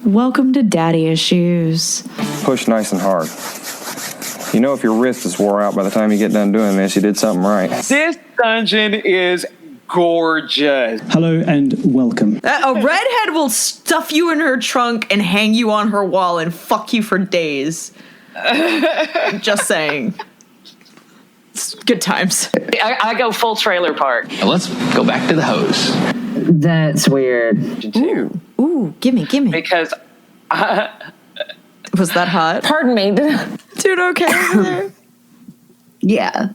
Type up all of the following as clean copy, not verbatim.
Welcome to Daddy Issues. Push nice and hard. You know if your wrist is wore out by the time you get done doing this, you did something right. This dungeon is gorgeous. Hello and welcome. A redhead will stuff you in her trunk and hang you on her wall and fuck you for days. Just saying. It's good times. I go full trailer park. Now let's go back to the hose. That's weird. Ooh, gimme. Because Was that hot? Pardon me. Dude, okay over there? Yeah.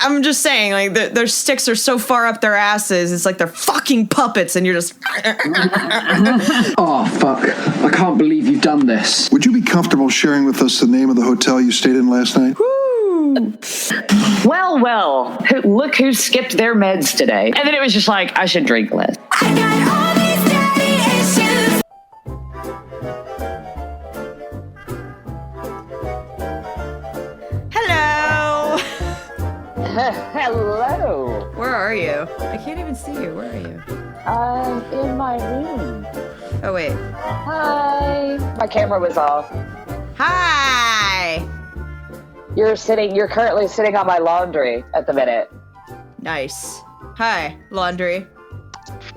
I'm just saying, like, their sticks are so far up their asses, it's like they're fucking puppets, and you're just... Oh, fuck. I can't believe you've done this. Would you be comfortable sharing with us the name of the hotel you stayed in last night? Well. Look who skipped their meds today. And then it was just like, I should drink less. I got all these daddy issues. Hello! Hello. Where are you? I can't even see you. Where are you? I'm in my room. Oh, wait. Hi. My camera was off. Hi! You're currently sitting on my laundry at the minute. Nice. Hi, laundry.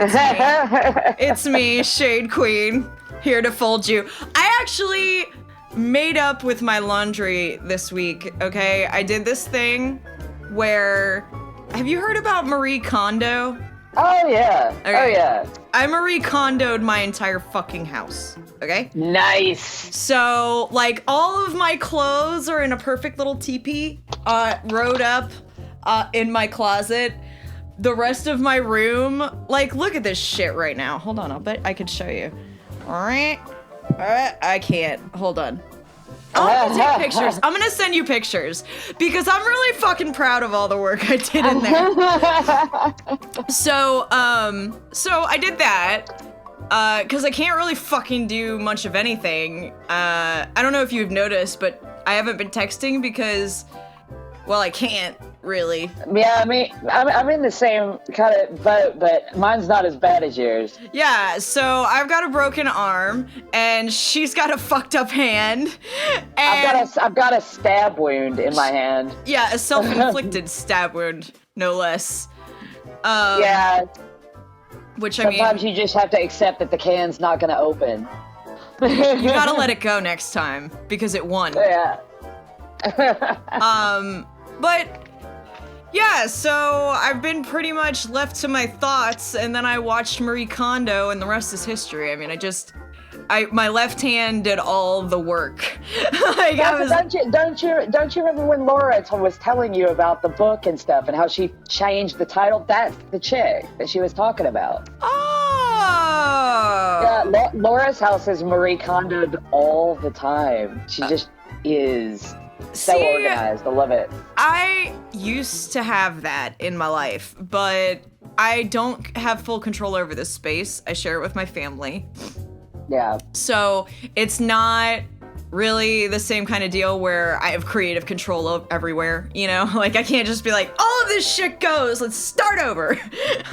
It's me, Shade Queen, here to fold you. I actually made up with my laundry this week, okay? I did this thing where... Have you heard about Marie Kondo? Oh, yeah. Okay. Oh, yeah. I Marie Kondo'd my entire fucking house, okay? Nice. So, like, all of my clothes are in a perfect little teepee, rode up in my closet. The rest of my room, like, look at this shit right now. Hold on, I'll bet I could show you. Alright, I can't. Hold on. I'm gonna take pictures. I'm gonna send you pictures because I'm really fucking proud of all the work I did in there. So I did that because I can't really fucking do much of anything. I don't know if you've noticed, but I haven't been texting because, well, I can't really. Yeah, I mean, I'm in the same kind of boat, but mine's not as bad as yours. Yeah, so I've got a broken arm, and she's got a fucked up hand. And I've got a stab wound in my hand. Yeah, a self-inflicted stab wound, no less. Yeah. Which sometimes you just have to accept that the can's not going to open. You gotta let it go next time because it won. Yeah. But yeah, so I've been pretty much left to my thoughts, and then I watched Marie Kondo, and the rest is history. I mean, my left hand did all the work. Like, don't you remember when Laura was telling you about the book and stuff, and how she changed the title? That's the chick that she was talking about. Oh. Yeah, Laura's house is Marie Kondo'd all the time. She just is. So organized. I love it. I used to have that in my life, but I don't have full control over this space. I share it with my family. Yeah. So it's not really the same kind of deal where I have creative control everywhere, you know? Like, I can't just be like, all of this shit goes, let's start over.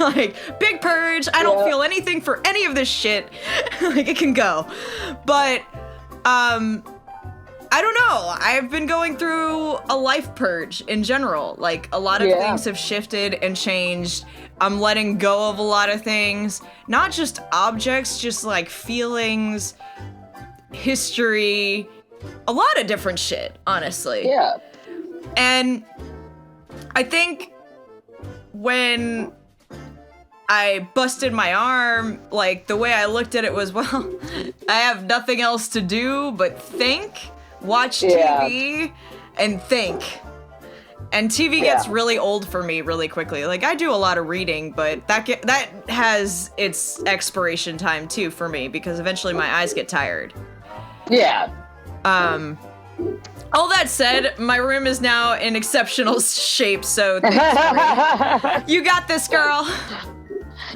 Like, big purge, I don't feel anything for any of this shit. Like, it can go. But, I don't know. I've been going through a life purge in general. Like, a lot of things have shifted and changed. I'm letting go of a lot of things. Not just objects, just like feelings, history, a lot of different shit, honestly. Yeah. And I think when I busted my arm, like, the way I looked at it was, well, I have nothing else to do but think. Watch TV and think. And TV gets really old for me really quickly. Like, I do a lot of reading, but that has its expiration time too for me because eventually my eyes get tired. Yeah. All that said, my room is now in exceptional shape, so thanks, you got this, girl.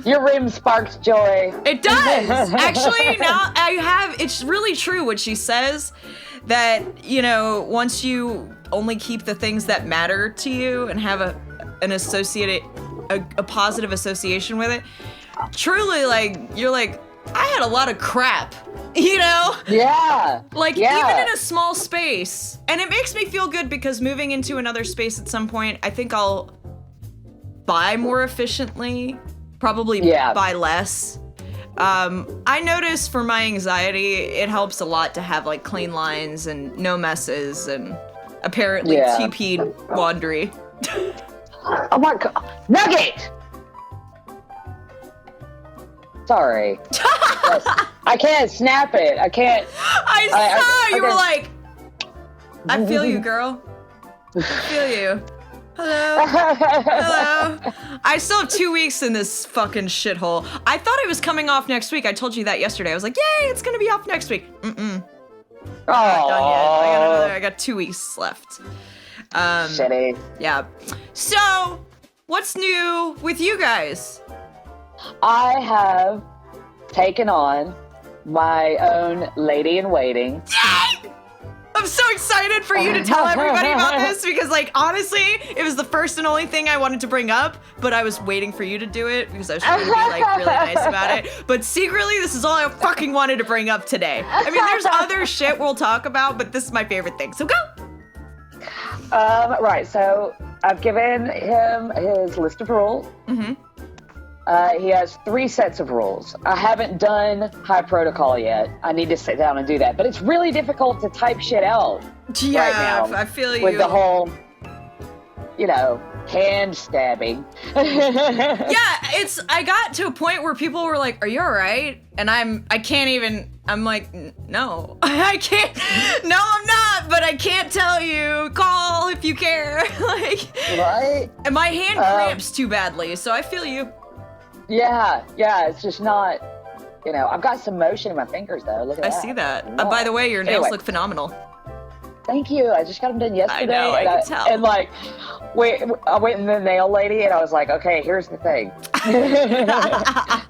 Your room sparks joy. It does. Actually, now it's really true what she says. That, you know, once you only keep the things that matter to you and have a positive association with it, truly, like, you're like, I had a lot of crap, you know? Yeah. Like, Yeah. even in a small space. And it makes me feel good because moving into another space at some point, I think I'll buy more efficiently, probably buy less. I notice for my anxiety, it helps a lot to have like clean lines and no messes and apparently TP'd laundry. Oh my god. Nugget! Sorry. Yes. I can't snap it. I can't. I saw you were like, I feel you, girl. I feel you. Hello. Hello. I still have 2 weeks in this fucking shithole. I thought it was coming off next week. I told you that yesterday. I was like, yay, it's gonna be off next week. Not done yet. I got 2 weeks left. Shitty. Yeah. So, what's new with you guys? I have taken on my own lady in waiting. Yay! I'm so excited for you to tell everybody about this because, like, honestly, it was the first and only thing I wanted to bring up, but I was waiting for you to do it because I was trying to be, like, really nice about it. But secretly, this is all I fucking wanted to bring up today. I mean, there's other shit we'll talk about, but this is my favorite thing. So go! Right, so I've given him his list of rules. Mm-hmm. He has 3 sets of rules. I haven't done high protocol yet. I need to sit down and do that. But it's really difficult to type shit out right now. I feel you. With the whole, hand stabbing. Yeah, I got to a point where people were like, are you all right? And I'm like, no, I can't. No, I'm not, but I can't tell you. Call if you care. Like, right? And my hand cramps too badly, so I feel you. Yeah, it's just not, I've got some motion in my fingers though. Look at that. I see that. By the way, your nails look phenomenal. Thank you. I just got them done yesterday. I know, I can tell. And I went in the nail lady and I was like, okay, here's the thing. I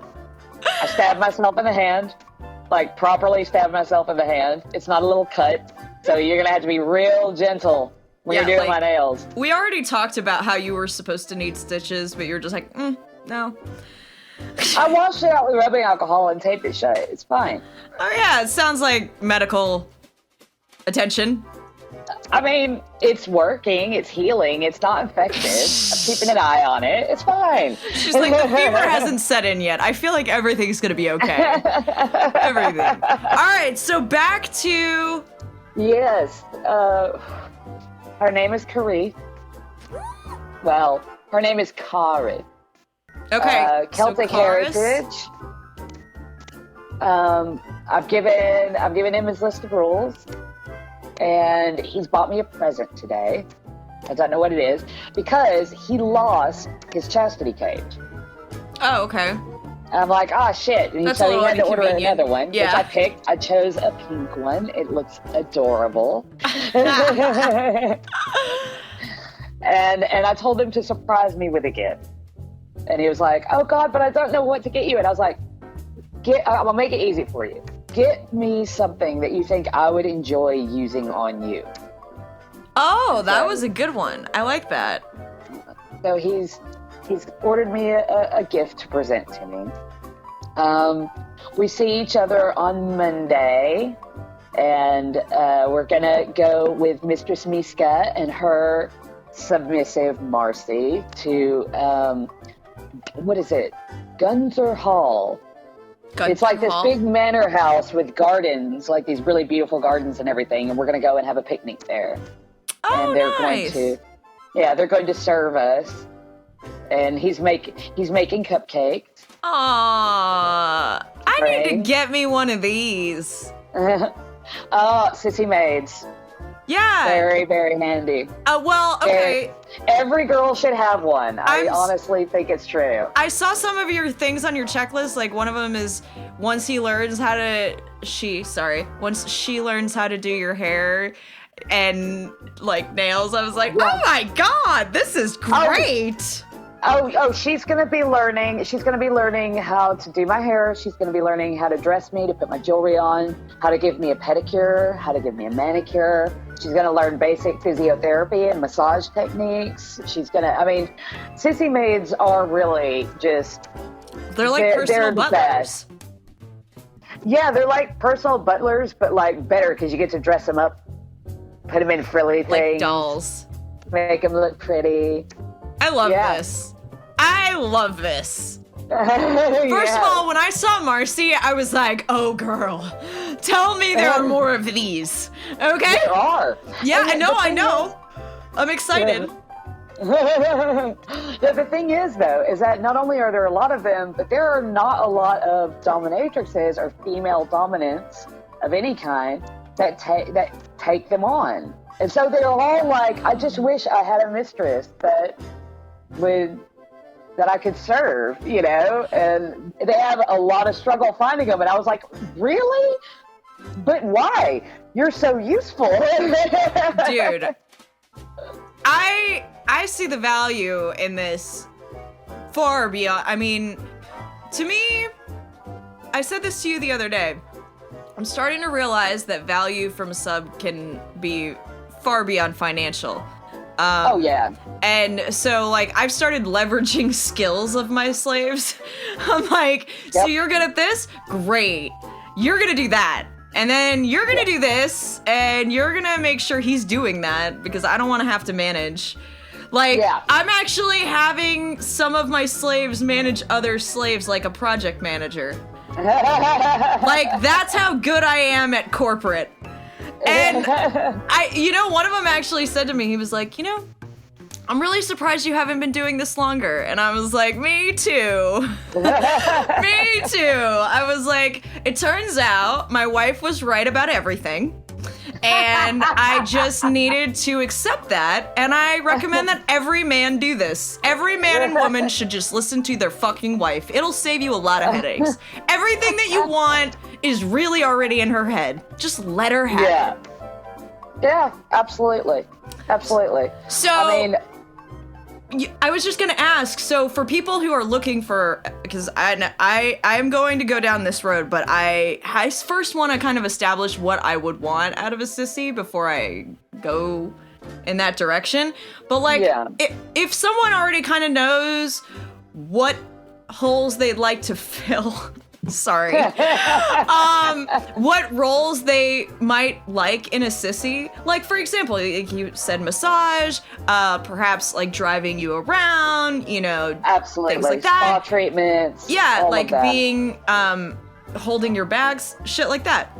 stabbed myself in the hand, like properly stabbed myself in the hand. It's not a little cut, so you're gonna have to be real gentle when you're doing my nails. We already talked about how you were supposed to need stitches, but you're just like, no. I washed it out with rubbing alcohol and taped it shut. It's fine. Oh yeah, it sounds like medical attention. I mean, it's working, it's healing, it's not infected. I'm keeping an eye on it. It's fine. She's like, the fever hasn't set in yet. I feel like everything's gonna be okay. Everything. All right, so back to... Yes. Her name is Kari. Well, her name is Kari. Okay. Celtic heritage. I've given him his list of rules, and he's bought me a present today. I don't know what it is because he lost his chastity cage. Oh, okay. And I'm like, shit. And That's so he had to order inconvenient. another one, Yeah. which I picked. I chose a pink one. It looks adorable. And I told him to surprise me with a gift. And he was like, oh God, but I don't know what to get you. And I was like, I'll make it easy for you. Get me something that you think I would enjoy using on you. Oh, that was a good one. I like that. So he's ordered me a gift to present to me. We see each other on Monday, and we're gonna go with Mistress Miska and her submissive Marcy to what is it? Gunter Hall. It's like this big manor house with gardens, like these really beautiful gardens and everything, and we're gonna go and have a picnic there. Oh, and they're nice. they're going to serve us. And he's making cupcakes. Aww. I need to get me one of these. Sissy maids. Yeah. Very, very handy. Well, okay. Every girl should have one. I honestly think it's true. I saw some of your things on your checklist. Like one of them is once she learns how to do your hair and like nails. I was like, oh my God, this is great. Oh, she's gonna be learning. She's gonna be learning how to do my hair. She's gonna be learning how to dress me, to put my jewelry on, how to give me a pedicure, how to give me a manicure. She's gonna learn basic physiotherapy and massage techniques. Sissy maids are really just... They're like personal butlers. Yeah, they're like personal butlers, but like better because you get to dress them up, put them in frilly Like things, dolls. make them look pretty. I love Yeah. this. I love this. First First of all, when I saw Marcy, I was like, oh, girl, tell me there are more of these. Okay? there are. Yeah, And I know, the I thing know. I'm excited. Yeah, the thing is, though, is that not only are there a lot of them, but there are not a lot of dominatrixes or female dominants of any kind that take them on. And so they're all like, I just wish I had a mistress that I could serve, you know? And they have a lot of struggle finding them. And I was like, really? But why? You're so useful. Dude, I see the value in this far beyond. I mean, to me, I said this to you the other day. I'm starting to realize that value from a sub can be far beyond financial. Oh, yeah. And so, like, I've started leveraging skills of my slaves. I'm like, so Yep. you're good at this? Great. You're gonna do that. And then you're gonna do this, and you're gonna make sure he's doing that because I don't wanna have to manage. Like, Yeah. I'm actually having some of my slaves manage other slaves like a project manager. Like, that's how good I am at corporate. And one of them actually said to me, he was like, I'm really surprised you haven't been doing this longer. And I was like, me too. Me too. I was like, it turns out my wife was right about everything. And I just needed to accept that. And I recommend that every man do this. Every man and woman should just listen to their fucking wife. It'll save you a lot of headaches. Everything that you want is really already in her head. Just let her have Yeah. it. Yeah, absolutely. Absolutely. So, I mean, I was just gonna ask, so for people who are looking for, because I'm going to go down this road, but I first want to kind of establish what I would want out of a sissy before I go in that direction. But like, Yeah. if someone already kind of knows what holes they'd like to fill, sorry, what roles they might like in a sissy, like for example, like you said, massage, perhaps like driving you around, absolutely. things like that. Spa treatments. Yeah, all like of that. being, holding your bags, shit like that.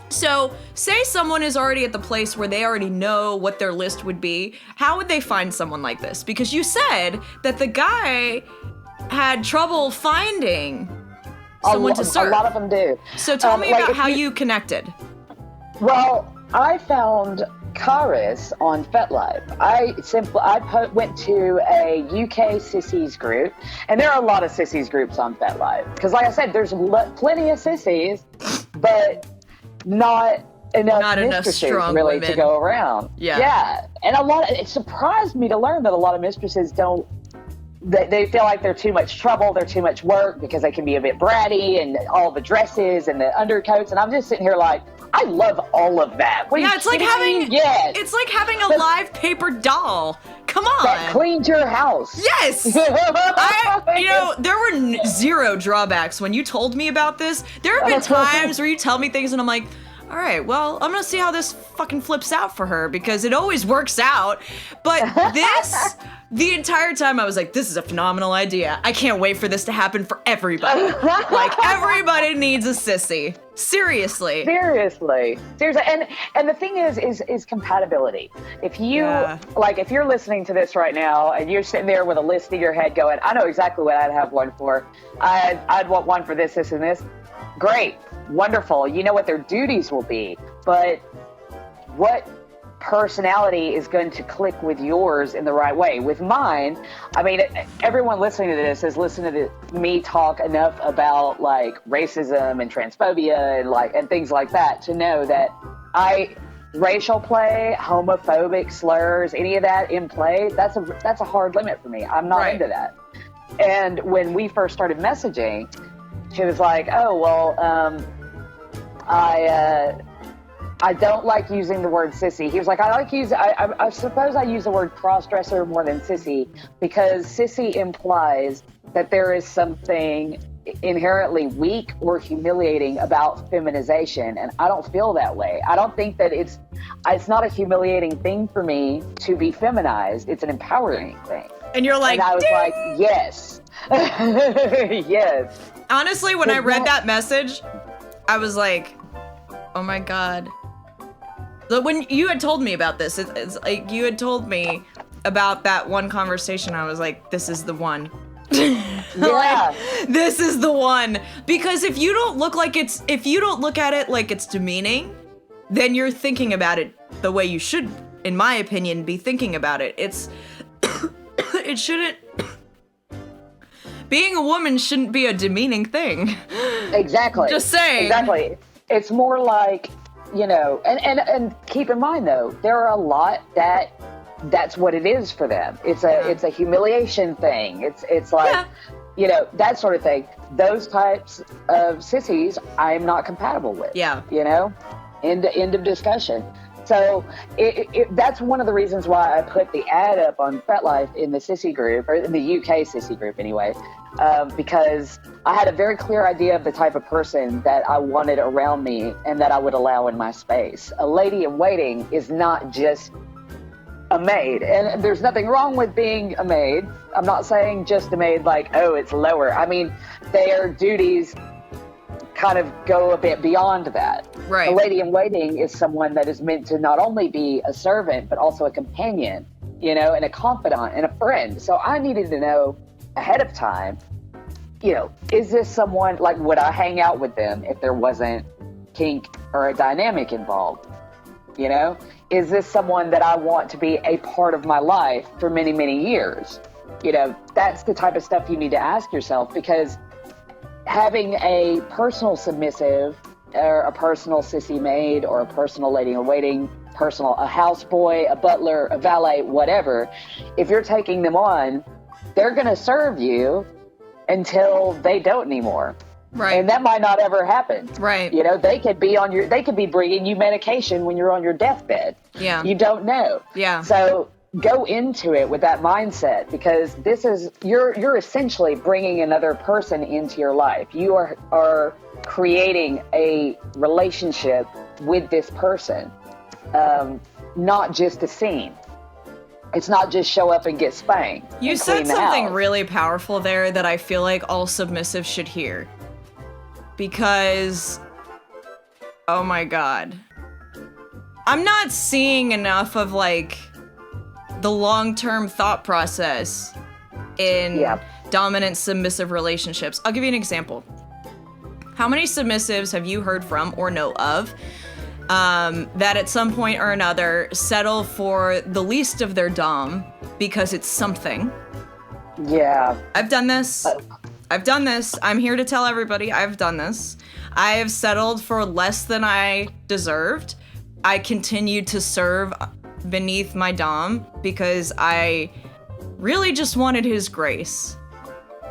So, say someone is already at the place where they already know what their list would be. How would they find someone like this? Because you said that the guy had trouble finding someone to serve. A lot of them do. So tell me like about if how you connected. Well, I found Karis on FetLife. I went to a UK sissies group, and there are a lot of sissies groups on FetLife. Because like I said, there's plenty of sissies, but not enough mistresses strong really women to go around. Yeah. Yeah. And it surprised me to learn that a lot of mistresses don't, they feel like they're too much trouble, they're too much work because they can be a bit bratty and all the dresses and the undercoats. And I'm just sitting here like, I love all of that. What, Yeah, it's like having yes. it's like having a live paper doll. Come on. that cleaned your house. Yes! There were zero drawbacks when you told me about this. There have been times where you tell me things and I'm like, all right, well, I'm gonna see how this fucking flips out for her because it always works out. But this, the entire time I was like, this is a phenomenal idea. I can't wait for this to happen for everybody. Like, everybody needs a sissy. Seriously. Seriously. And the thing is compatibility. If you if you're listening to this right now and you're sitting there with a list in your head going, I know exactly what I'd have one for. I'd want one for this, and this. Great. Wonderful. You know what their duties will be, but what personality is going to click with yours in the right way? With mine, I mean, everyone listening to this has listened to me talk enough about like racism and transphobia and things like that to know that racial play, homophobic slurs, any of that in play, that's a hard limit for me. I'm not into that. And when we first started messaging, she was like, oh, well, I don't like using the word sissy. He was like, I suppose I use the word cross-dresser more than sissy because sissy implies that there is something inherently weak or humiliating about feminization, and I don't feel that way. I don't think that it's not a humiliating thing for me to be feminized. It's an empowering thing. And you're like, and I was "Ding!" like, yes. Yes. Honestly, when I read that message, I was like, oh my God. But when you had told me about this, it's like you had told me about that one conversation, I was like, this is the one. Yeah. Like, this is the one. Because if you don't look at it like it's demeaning, then you're thinking about it the way you should, in my opinion, be thinking about it. It shouldn't. Being a woman shouldn't be a demeaning thing. Exactly. Just saying. Exactly. It's more like, and keep in mind though, there are a lot that's what it is for them. It's a humiliation thing. It's like, that sort of thing. Those types of sissies I'm not compatible with. Yeah. End of discussion. So that's one of the reasons why I put the ad up on FetLife in the sissy group, or in the UK sissy group anyway, because I had a very clear idea of the type of person that I wanted around me and that I would allow in my space. A lady in waiting is not just a maid, and there's nothing wrong with being a maid. I'm not saying just a maid like, oh, it's lower. I mean, their duties kind of go a bit beyond that. Right. A lady in waiting is someone that is meant to not only be a servant, but also a companion, and a confidant and a friend. So I needed to know ahead of time, is this someone, like, would I hang out with them if there wasn't kink or a dynamic involved? Is this someone that I want to be a part of my life for many, many years? That's the type of stuff you need to ask yourself, because having a personal submissive or a personal sissy maid or a personal lady in waiting, a houseboy, a butler, a valet, whatever, if you're taking them on, they're going to serve you until they don't anymore. Right. And that might not ever happen. Right. They could be bringing you medication when you're on your deathbed. Yeah. You don't know. Yeah. So go into it with that mindset, because you're essentially bringing another person into your life. You are creating a relationship with this person, not just a scene. It's not just show up and get spanked. You said something really powerful there that I feel like all submissives should hear. Because, oh my God, I'm not seeing enough of like the long-term thought process in dominant submissive relationships. I'll give you an example. How many submissives have you heard from or know of that at some point or another settle for the least of their dom because it's something? Yeah. I've done this. I'm here to tell everybody I've done this. I have settled for less than I deserved. I continued to serve beneath my dom because I really just wanted his grace.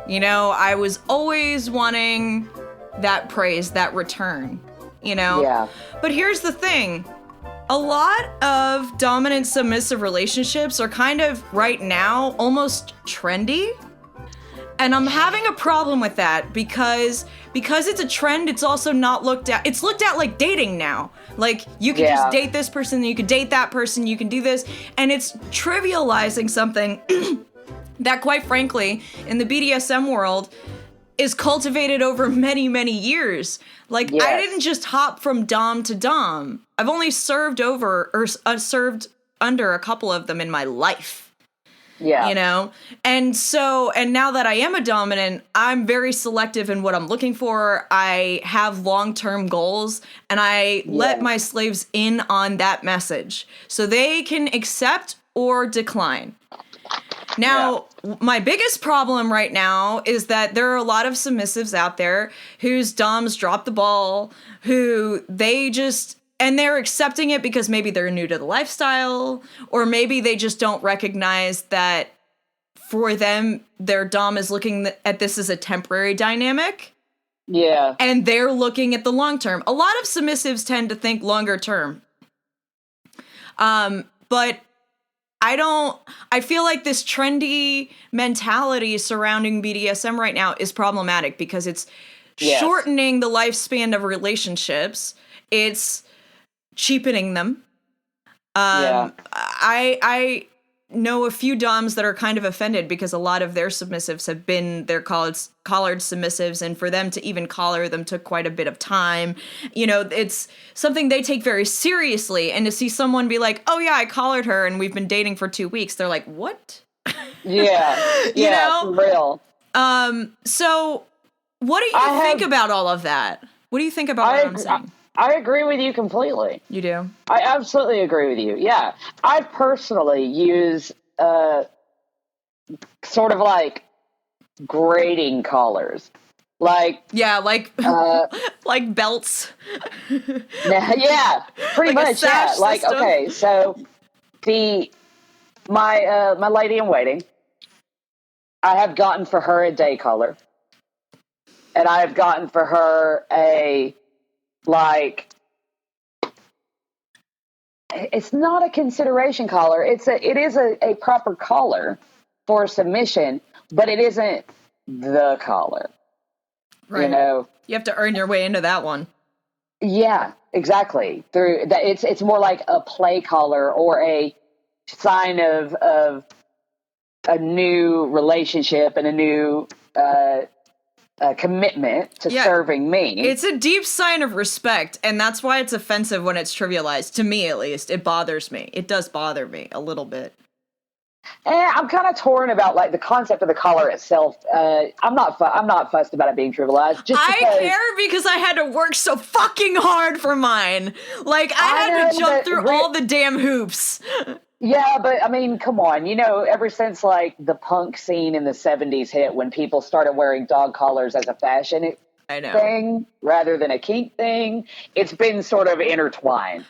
I was always wanting that praise, that return, Yeah. But here's the thing. A lot of dominant submissive relationships are kind of right now almost trendy. And I'm having a problem with that because it's a trend, it's also not looked at. It's looked at like dating now. Like, you can just date this person, you can date that person, you can do this. And it's trivializing something that, quite frankly, in the BDSM world, is cultivated over many, many years. Like, I didn't just hop from dom to dom. I've only served served under a couple of them in my life. Yeah. And now that I am a dominant, I'm very selective in what I'm looking for. I have long-term goals, and I let my slaves in on that message so they can accept or decline. Now, my biggest problem right now is that there are a lot of submissives out there whose doms drop the ball, who and they're accepting it because maybe they're new to the lifestyle, or maybe they just don't recognize that for them, their dom is looking at this as a temporary dynamic. Yeah. And they're looking at the long term. A lot of submissives tend to think longer term. But I feel like this trendy mentality surrounding BDSM right now is problematic because it's shortening the lifespan of relationships. It's cheapening them. I know a few doms that are kind of offended because a lot of their submissives have been their collared submissives, and for them to even collar them took quite a bit of time. You know, it's something they take very seriously, and to see someone be like, oh yeah, I collared her and we've been dating for 2 weeks, they're like, what? Yeah, you know? For real. So what do you think about all of that? What do you think about what I'm saying? I agree with you completely. You do? I absolutely agree with you. Yeah. I personally use sort of like grading collars. Like like belts. Yeah, pretty Like a much. sash Like, system. okay, so my lady in waiting, I have gotten for her a day collar. And I have gotten for her it's not a consideration collar. It is a proper collar for submission, but it isn't the collar. Right. You know, you have to earn your way into that one. Yeah, exactly. Through that, it's more like a play collar or a sign of a new relationship and a new commitment to serving me. It's a deep sign of respect, and that's why it's offensive when it's trivialized. To me, at least, it bothers me. It does bother me a little bit. I'm kind of torn about like the concept of the collar itself. I'm not fussed about it being trivialized. I care because I had to work so fucking hard for mine. Like I had to jump through all the damn hoops. Yeah, but I mean, come on. You know, ever since like the punk scene in the 70s hit, when people started wearing dog collars as a fashion thing rather than a kink thing, it's been sort of intertwined.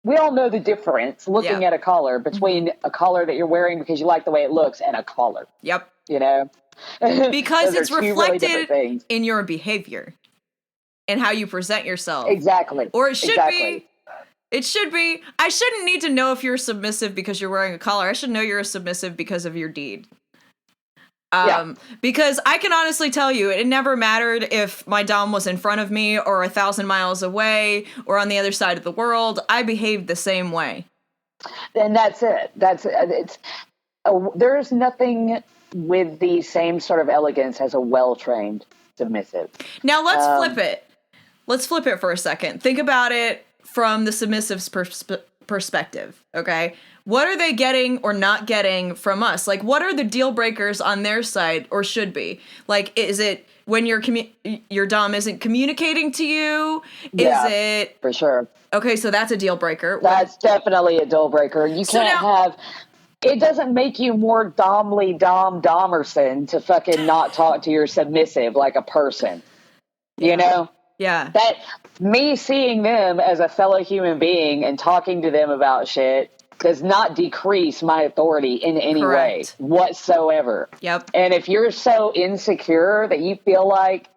We all know the difference looking at a collar between a collar that you're wearing because you like the way it looks and a collar. Yep. You know? Because it's reflected really in your behavior and how you present yourself. Exactly. Or it should be. It should be. I shouldn't need to know if you're submissive because you're wearing a collar. I should know you're a submissive because of your deed. Because I can honestly tell you, it never mattered if my dom was in front of me or 1,000 miles away or on the other side of the world. I behaved the same way. And that's it. There's nothing with the same sort of elegance as a well-trained submissive. Now let's flip it. Let's flip it for a second. Think about it from the submissive's perspective, okay? What are they getting or not getting from us? Like, what are the deal breakers on their side, or should be? Like, is it when your dom isn't communicating to you? Yeah, is it for sure? Okay, so that's a deal breaker. That's definitely a deal breaker. You can't have. It doesn't make you more Domerson to fucking not talk to your submissive like a person. You know? Yeah. That me seeing them as a fellow human being and talking to them about shit does not decrease my authority in any way whatsoever. Yep. And if you're so insecure that you feel like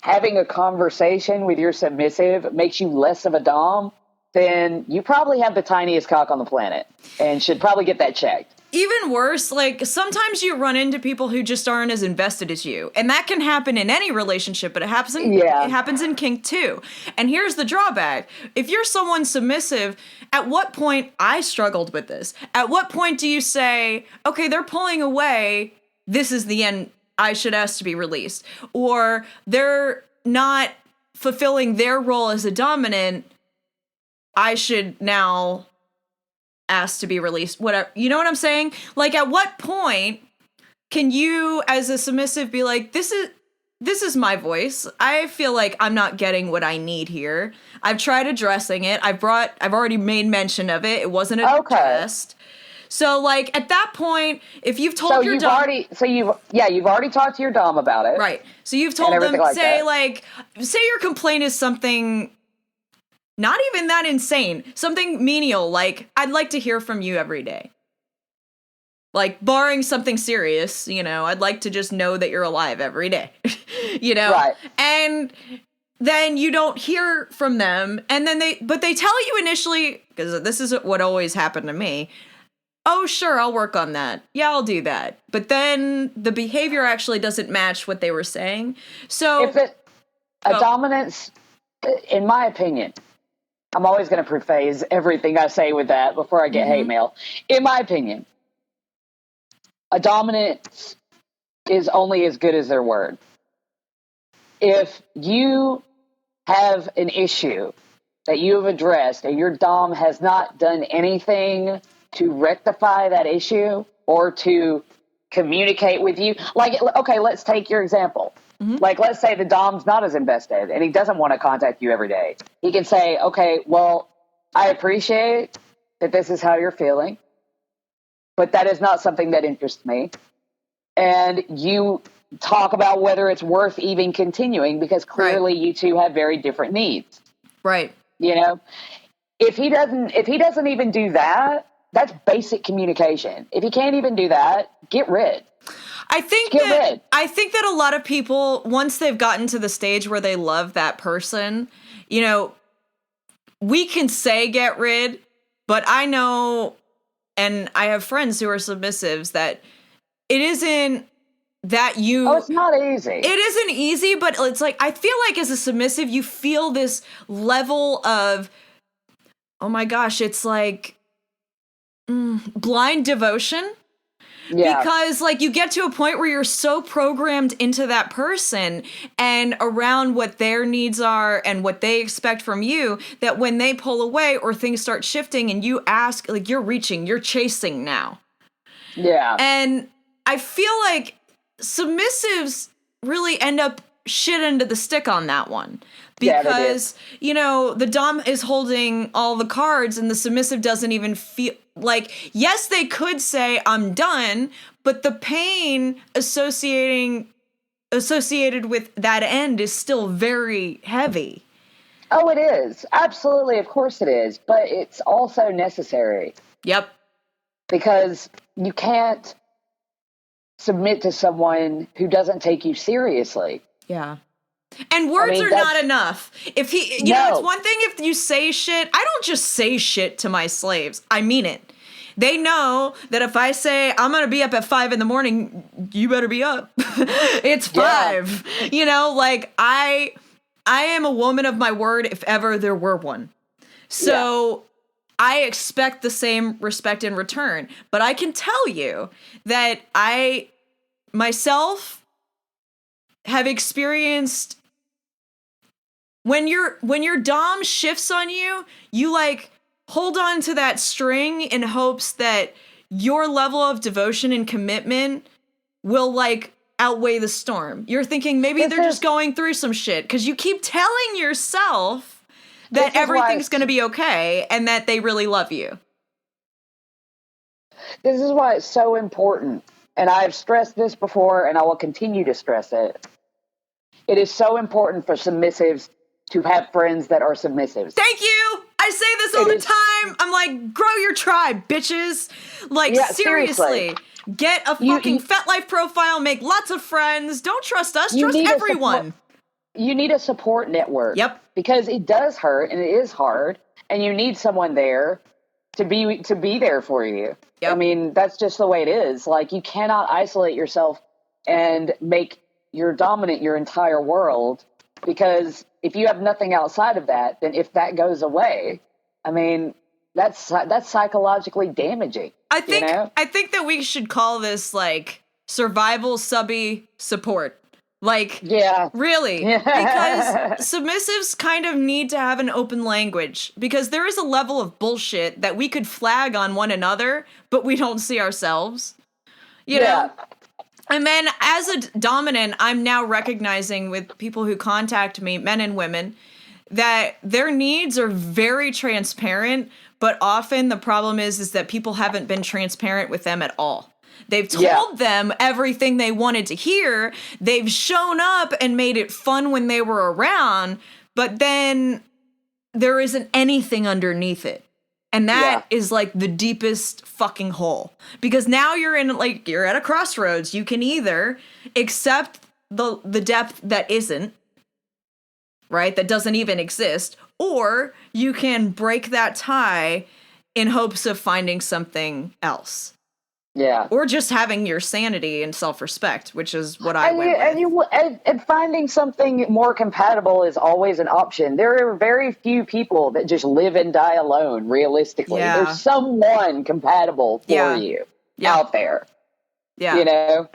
having a conversation with your submissive makes you less of a dom, then you probably have the tiniest cock on the planet and should probably get that checked. Even worse, like, sometimes you run into people who just aren't as invested as you. And that can happen in any relationship, but it happens in kink too. And here's the drawback. If you're someone submissive, at what point, I struggled with this, at what point do you say, okay, they're pulling away, this is the end, I should ask to be released. Or they're not fulfilling their role as a dominant, I should now asked to be released, whatever. You know what I'm saying? Like, at what point can you, as a submissive, be like, this is my voice. I feel like I'm not getting what I need here. I've tried addressing it. I've already made mention of it. It wasn't addressed. So, like, at that point, if you've told your dom... you've already talked to your dom about it. Right. So you've told them, say your complaint is something... not even that insane. Something menial, like, I'd like to hear from you every day. Like, barring something serious, you know, I'd like to just know that you're alive every day. You know? Right. And then you don't hear from them. And then they tell you initially, because this is what always happened to me. Oh, sure, I'll work on that. Yeah, I'll do that. But then the behavior actually doesn't match what they were saying. So If dominance, in my opinion, I'm always going to preface everything I say with that before I get hate mail. In my opinion, a dominance is only as good as their word. If you have an issue that you have addressed and your dom has not done anything to rectify that issue or to communicate with you, like, okay, let's take your example. Like, let's say the dom's not as invested and he doesn't want to contact you every day. He can say, okay, well, I appreciate that this is how you're feeling, but that is not something that interests me. And you talk about whether it's worth even continuing, because clearly you two have very different needs. Right. You know, if he doesn't even do that, that's basic communication. If he can't even do that, get rid. I think that a lot of people, once they've gotten to the stage where they love that person, you know, we can say get rid, but I know, and I have friends who are submissives, that it isn't that you... Oh, it's not easy. It isn't easy, but it's like, I feel like as a submissive, you feel this level of, oh my gosh, it's like blind devotion. Yeah. Because, like, you get to a point where you're so programmed into that person and around what their needs are and what they expect from you that when they pull away or things start shifting and you ask, like, you're reaching, you're chasing now. Yeah. And I feel like submissives really end up shit into the stick on that one. Because, you know, the dom is holding all the cards and the submissive doesn't even feel like, yes, they could say, I'm done, but the pain associated with that end is still very heavy. Oh, it is. Absolutely. Of course it is. But it's also necessary. Yep. Because you can't submit to someone who doesn't take you seriously. Yeah. And words are not enough. If he, you know, it's one thing if you say shit. I don't just say shit to my slaves. I mean it. They know that if I say I'm going to be up at 5 a.m, you better be up. It's 5. Yeah. You know, like I am a woman of my word if ever there were one. So I expect the same respect in return. But I can tell you that I myself have experienced when your dom shifts on you, you like hold on to that string in hopes that your level of devotion and commitment will like outweigh the storm. You're thinking maybe they're just going through some shit because you keep telling yourself that everything's going to be okay and that they really love you. This is why it's so important. And I've stressed this before and I will continue to stress it. It is so important for submissives to have friends that are submissives. Thank you. I say this all the time. I'm like, grow your tribe, bitches. Like, seriously. Get a fucking FetLife profile, make lots of friends. Don't trust us, trust everyone. You need a support network. Yep. Because it does hurt and it is hard. And you need someone there to be there for you. Yep. I mean, that's just the way it is. Like, you cannot isolate yourself and make your dominant your entire world, because if you have nothing outside of that, then if that goes away, I mean, that's psychologically damaging. I think that we should call this like survival subbie support. Like, really, because submissives kind of need to have an open language, because there is a level of bullshit that we could flag on one another, but we don't see ourselves, you know? And then as a dominant, I'm now recognizing with people who contact me, men and women, that their needs are very transparent, but often the problem is that people haven't been transparent with them at all. They've told them everything they wanted to hear. They've shown up and made it fun when they were around, but then there isn't anything underneath it. And that is like the deepest fucking hole. Because now you're at a crossroads. You can either accept the depth that isn't, right? That doesn't even exist. Or you can break that tie in hopes of finding something else. Yeah. Or just having your sanity and self-respect, which is what I went with. And finding something more compatible is always an option. There are very few people that just live and die alone, realistically. Yeah. There's someone compatible for you out there. Yeah. You know?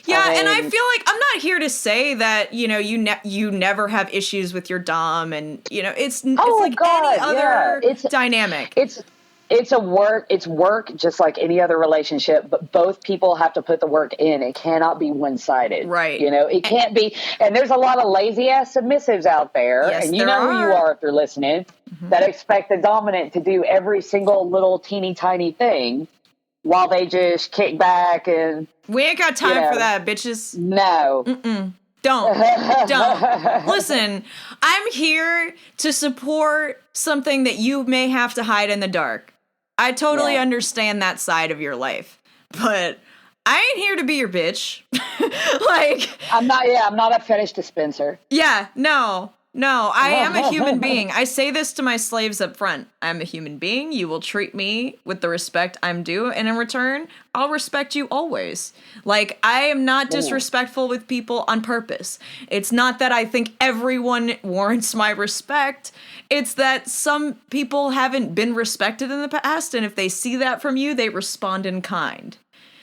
Yeah, and I feel like I'm not here to say that, you know, you never have issues with your dom, and, you know, it's like any other dynamic. It's work just like any other relationship, but both people have to put the work in. It cannot be one-sided. Right. You know, it can't be. And there's a lot of lazy-ass submissives out there, Yes, and you there know who you are if you're listening, that expect the dominant to do every single little teeny tiny thing while they just kick back and... We ain't got time for that, bitches. No. Don't. Listen, I'm here to support something that you may have to hide in the dark. I totally understand that side of your life, but I ain't here to be your bitch. Like, I'm not a fetish dispenser. Yeah, no, I am a human being. I say this to my slaves up front. I'm a human being. You will treat me with the respect I'm due, and in return, I'll respect you always. Like, I am not disrespectful with people on purpose. It's not that I think everyone warrants my respect. It's that some people haven't been respected in the past, and if they see that from you, they respond in kind.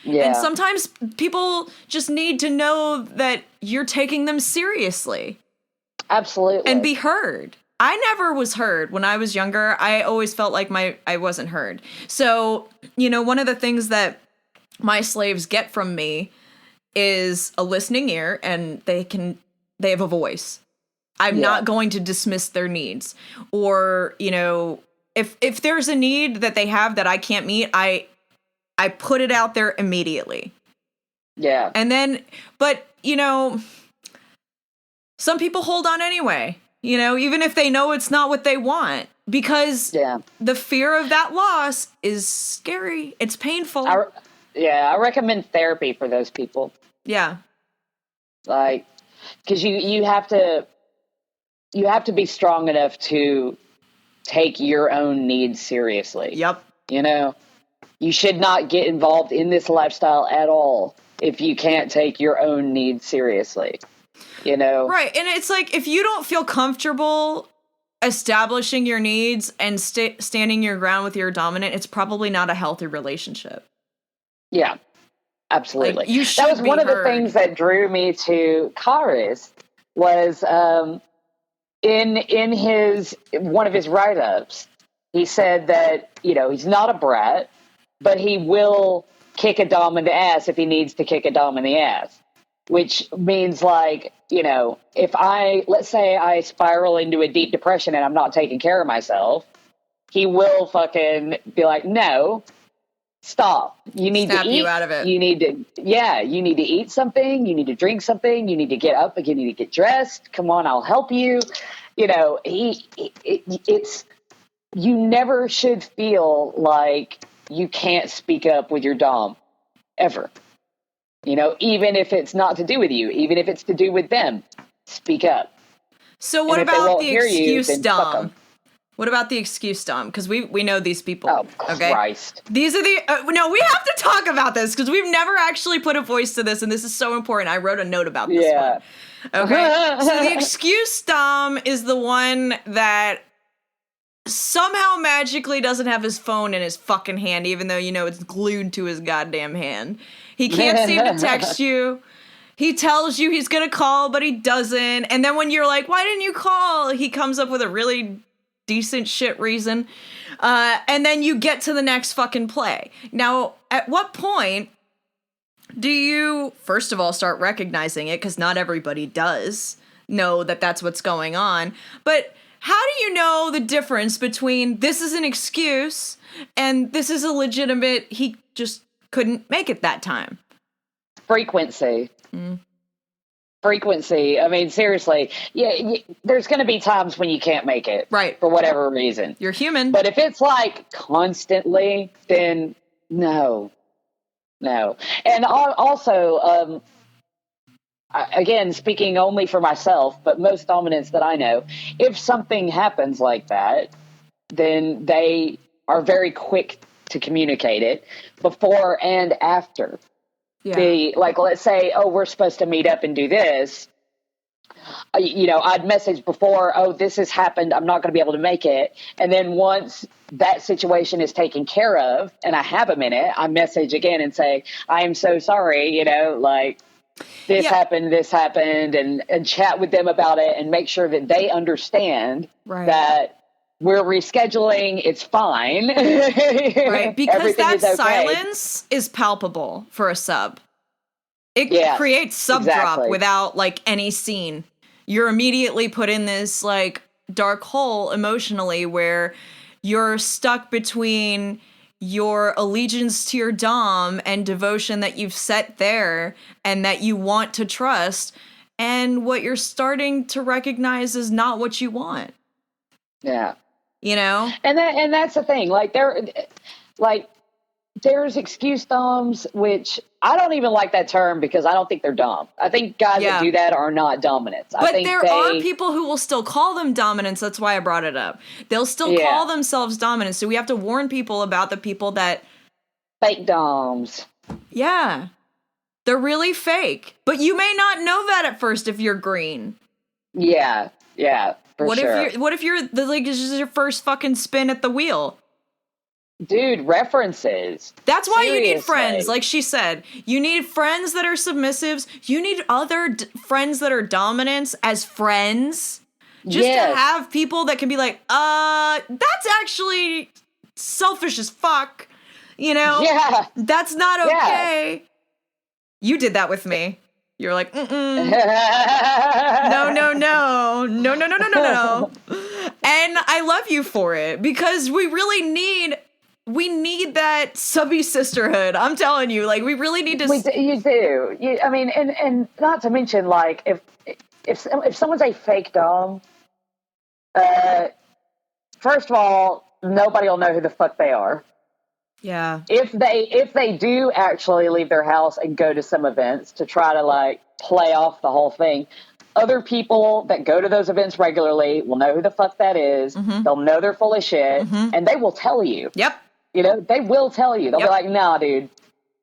Yeah. And sometimes people just need to know that you're taking them seriously. Absolutely. And be heard. I never was heard when I was younger. I always felt like I wasn't heard. So, you know, one of the things that my slaves get from me is a listening ear, and they have a voice. I'm not going to dismiss their needs. Or, you know, if there's a need that they have that I can't meet, I put it out there immediately. Yeah. And then, but, you know, some people hold on anyway, you know, even if they know it's not what they want, because the fear of that loss is scary. It's painful. I recommend therapy for those people. Yeah. Like, because you have to be strong enough to take your own needs seriously. Yep. You know, you should not get involved in this lifestyle at all if you can't take your own needs seriously. You know? Right. And it's like, if you don't feel comfortable establishing your needs and standing your ground with your dominant, it's probably not a healthy relationship. Yeah, absolutely. Like, you should that was one of the things that drew me to Karis was in his one of his write-ups, he said that, you know, he's not a brat, but he will kick a dom in the ass if he needs to kick a dom in the ass. Which means, like, you know, let's say I spiral into a deep depression and I'm not taking care of myself, he will fucking be like, no, stop. You need to eat. You out of it. You need to eat something. You need to drink something. You need to get up. You need to get dressed. Come on, I'll help you. You know, it's, you never should feel like you can't speak up with your dom, ever. You know, even if it's not to do with you, even if it's to do with them, speak up. So what about the excuse dom? What about the excuse dom? Because we know these people. Oh, okay? Christ. These are the... no, we have to talk about this because we've never actually put a voice to this, and this is so important. I wrote a note about this one. Okay? So the excuse dom is the one that somehow magically doesn't have his phone in his fucking hand, even though, you know, it's glued to his goddamn hand. He can't seem to text you. He tells you he's going to call, but he doesn't. And then when you're like, why didn't you call? He comes up with a really decent shit reason. And then you get to the next fucking play. Now, at what point do you, first of all, start recognizing it? Because not everybody does know that that's what's going on. But how do you know the difference between this is an excuse and this is a legitimate, he just couldn't make it that time? Frequency. Frequency. I mean, seriously. Yeah, there's going to be times when you can't make it. Right. For whatever reason. You're human. But if it's like constantly, then no. And also, again, speaking only for myself, but most dominants that I know, if something happens like that, then they are very quick to communicate it before and after. Yeah. Like, let's say, oh, we're supposed to meet up and do this. I'd message before, oh, this has happened, I'm not going to be able to make it. And then once that situation is taken care of and I have a minute, I message again and say, I am so sorry, like this happened, and chat with them about it and make sure that they understand that we're rescheduling. It's fine. Right. Because Everything that is okay. silence is palpable for a sub. It creates sub drop without like any scene. You're immediately put in this like dark hole emotionally where you're stuck between your allegiance to your dom and devotion that you've set there and that you want to trust, and what you're starting to recognize is not what you want. Yeah. And that's the thing. There's excuse doms, which I don't even like that term because I don't think they're dumb. I think guys that do that are not dominants. But there are people who will still call them dominants. That's why I brought it up. They'll still call themselves dominants. So we have to warn people about the people that... Fake doms. Yeah. They're really fake. But you may not know that at first if you're green. Yeah. Yeah. What if you're this is your first fucking spin at the wheel? Dude, references. That's why Seriously. you need friends, like she said. You need friends that are submissives. You need other friends that are dominants as friends. Just to have people that can be like, that's actually selfish as fuck. Yeah. That's not okay. Yeah. You did that with me. You're like, no. And I love you for it because we really need that subby sisterhood. I'm telling you, like, we really need to. You do. I mean, and not to mention, like, if someone's a fake dom, first of all, nobody will know who the fuck they are. Yeah. If they do actually leave their house and go to some events to try to like play off the whole thing, other people that go to those events regularly will know who the fuck that is. Mm-hmm. They'll know they're full of shit, and they will tell you. Yep. They will tell you. They'll be like, "Nah, dude,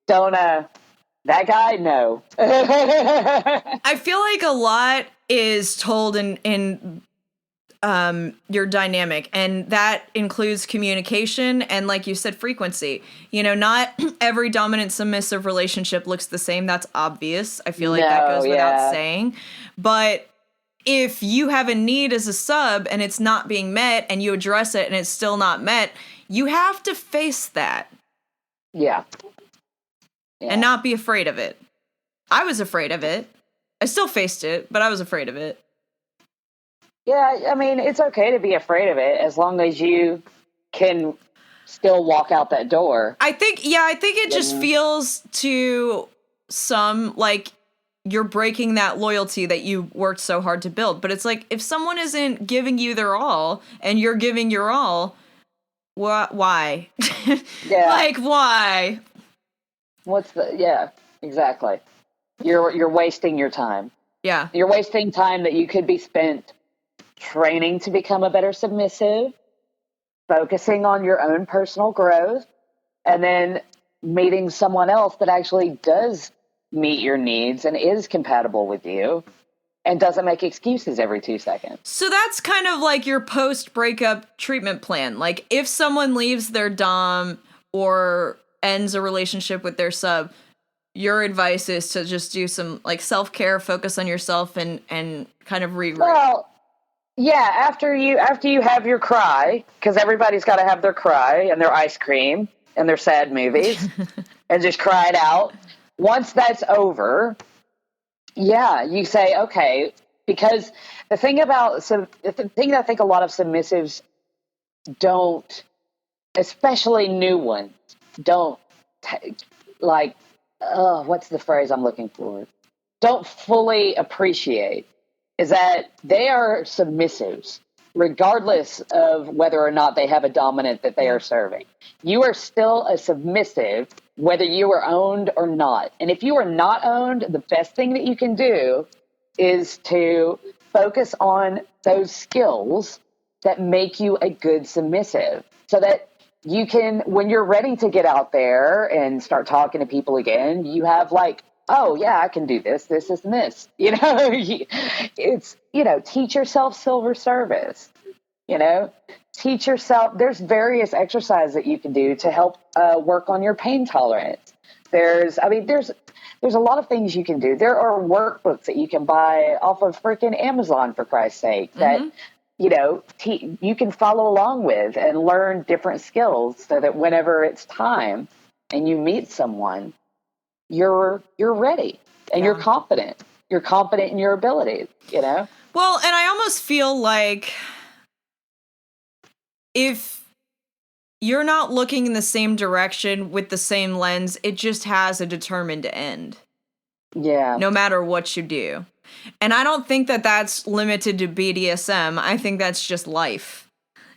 don't that guy? No." I feel like a lot is told in your dynamic, and that includes communication and, like you said, frequency. Not every dominant submissive relationship looks the same. That's obvious. I feel like that goes without saying. But if you have a need as a sub and it's not being met and you address it and it's still not met, you have to face that. Yeah. And not be afraid of it. I was afraid of it. I still faced it, but I was afraid of it. Yeah, I mean, it's okay to be afraid of it as long as you can still walk out that door. I think it just feels to some like you're breaking that loyalty that you worked so hard to build. But it's like, if someone isn't giving you their all and you're giving your all, why? Yeah. Like, why? Exactly. You're wasting your time. Yeah. You're wasting time that you could be spent training to become a better submissive, focusing on your own personal growth, and then meeting someone else that actually does meet your needs and is compatible with you and doesn't make excuses every 2 seconds. So that's kind of like your post-breakup treatment plan. Like, if someone leaves their dom or ends a relationship with their sub, your advice is to just do some like self-care, focus on yourself, and kind of rewrite. Well, yeah, after you have your cry, because everybody's got to have their cry and their ice cream and their sad movies, and just cry it out. Once that's over, you say, okay, because the thing that I think a lot of submissives don't, especially new ones, don't what's the phrase I'm looking for? Don't fully appreciate is that they are submissives, regardless of whether or not they have a dominant that they are serving. You are still a submissive, whether you are owned or not. And if you are not owned, the best thing that you can do is to focus on those skills that make you a good submissive, so that you can, when you're ready to get out there and start talking to people again, you have like, oh yeah, I can do this, this, and this. You know, it's, you know, teach yourself silver service, you know, teach yourself. There's various exercises that you can do to help work on your pain tolerance. There's a lot of things you can do. There are workbooks that you can buy off of freaking Amazon, for Christ's sake, that, you know, you can follow along with and learn different skills, so that whenever it's time and you meet someone, you're ready and you're confident. You're confident in your abilities, you know? Well, and I almost feel like if you're not looking in the same direction with the same lens, it just has a determined end. Yeah. No matter what you do. And I don't think that that's limited to BDSM. I think that's just life.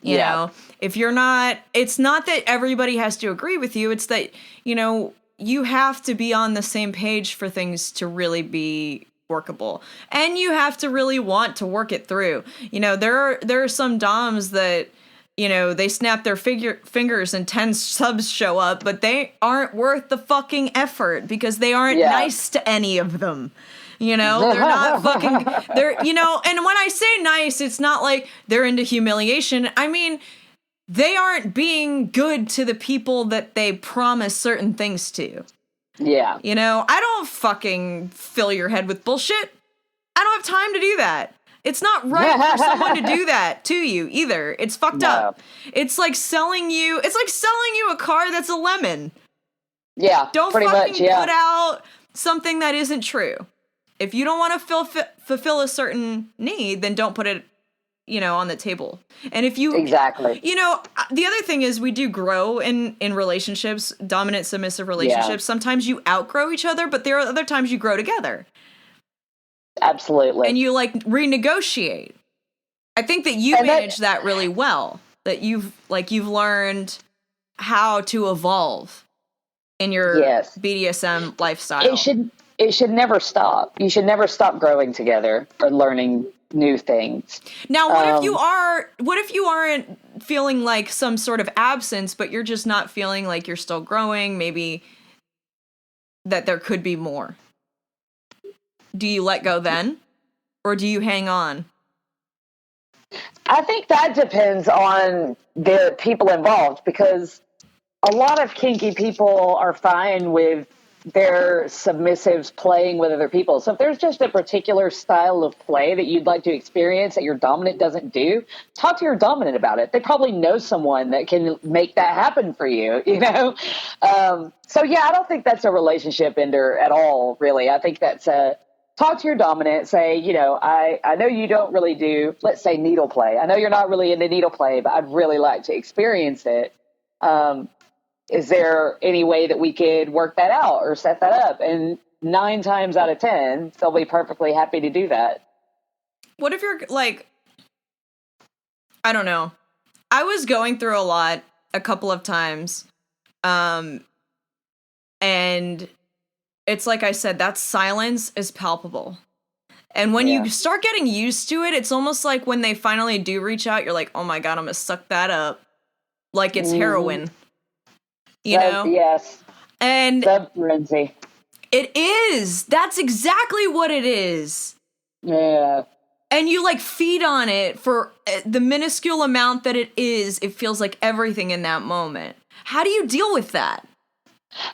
You know, if you're not, it's not that everybody has to agree with you. It's that, you know, you have to be on the same page for things to really be workable. And you have to really want to work it through. You know, there are some doms that, you know, they snap their fingers and 10 subs show up, but they aren't worth the fucking effort because they aren't nice to any of them. You know, they're not fucking, they're, you know, and when I say nice, it's not like they're into humiliation. I mean, they aren't being good to the people that they promise certain things to. Yeah. You know, I don't fucking fill your head with bullshit. I don't have time to do that. It's not right for someone to do that to you either. It's fucked up. It's like selling you a car that's a lemon. Yeah. Don't pretty fucking much, yeah. put out something that isn't true. If you don't want to fulfill a certain need, then don't put it, you know, on the table. And if you, exactly, you know, the other thing is we do grow in relationships, dominant submissive relationships. Yeah. Sometimes you outgrow each other, but there are other times you grow together. Absolutely. And you like renegotiate. I think that you manage that really well. That you've learned how to evolve in your BDSM lifestyle. It should never stop. You should never stop growing together or learning new things. Now, what if you aren't feeling like some sort of absence, but you're just not feeling like you're still growing, maybe that there could be more? Do you let go then? Or do you hang on? I think that depends on the people involved, because a lot of kinky people are fine with their submissives playing with other people. So if there's just a particular style of play that you'd like to experience that your dominant doesn't do, talk to your dominant about it. They probably know someone that can make that happen for you, you know? So yeah, I don't think that's a relationship ender at all, really. I think that's talk to your dominant, say, you know, I know you don't really do, let's say, needle play. I know you're not really into needle play, but I'd really like to experience it. Is there any way that we could work that out or set that up? And 9 times out of 10, they'll be perfectly happy to do that. What if you're like, I don't know. I was going through a lot a couple of times. And it's like I said, that silence is palpable. And when you start getting used to it, it's almost like when they finally do reach out, you're like, oh my God, I'm going to suck that up. Like it's heroin. You know? Yes. And sub-frenzy. It is. That's exactly what it is. Yeah. And you like feed on it for the minuscule amount that it is. It feels like everything in that moment. How do you deal with that?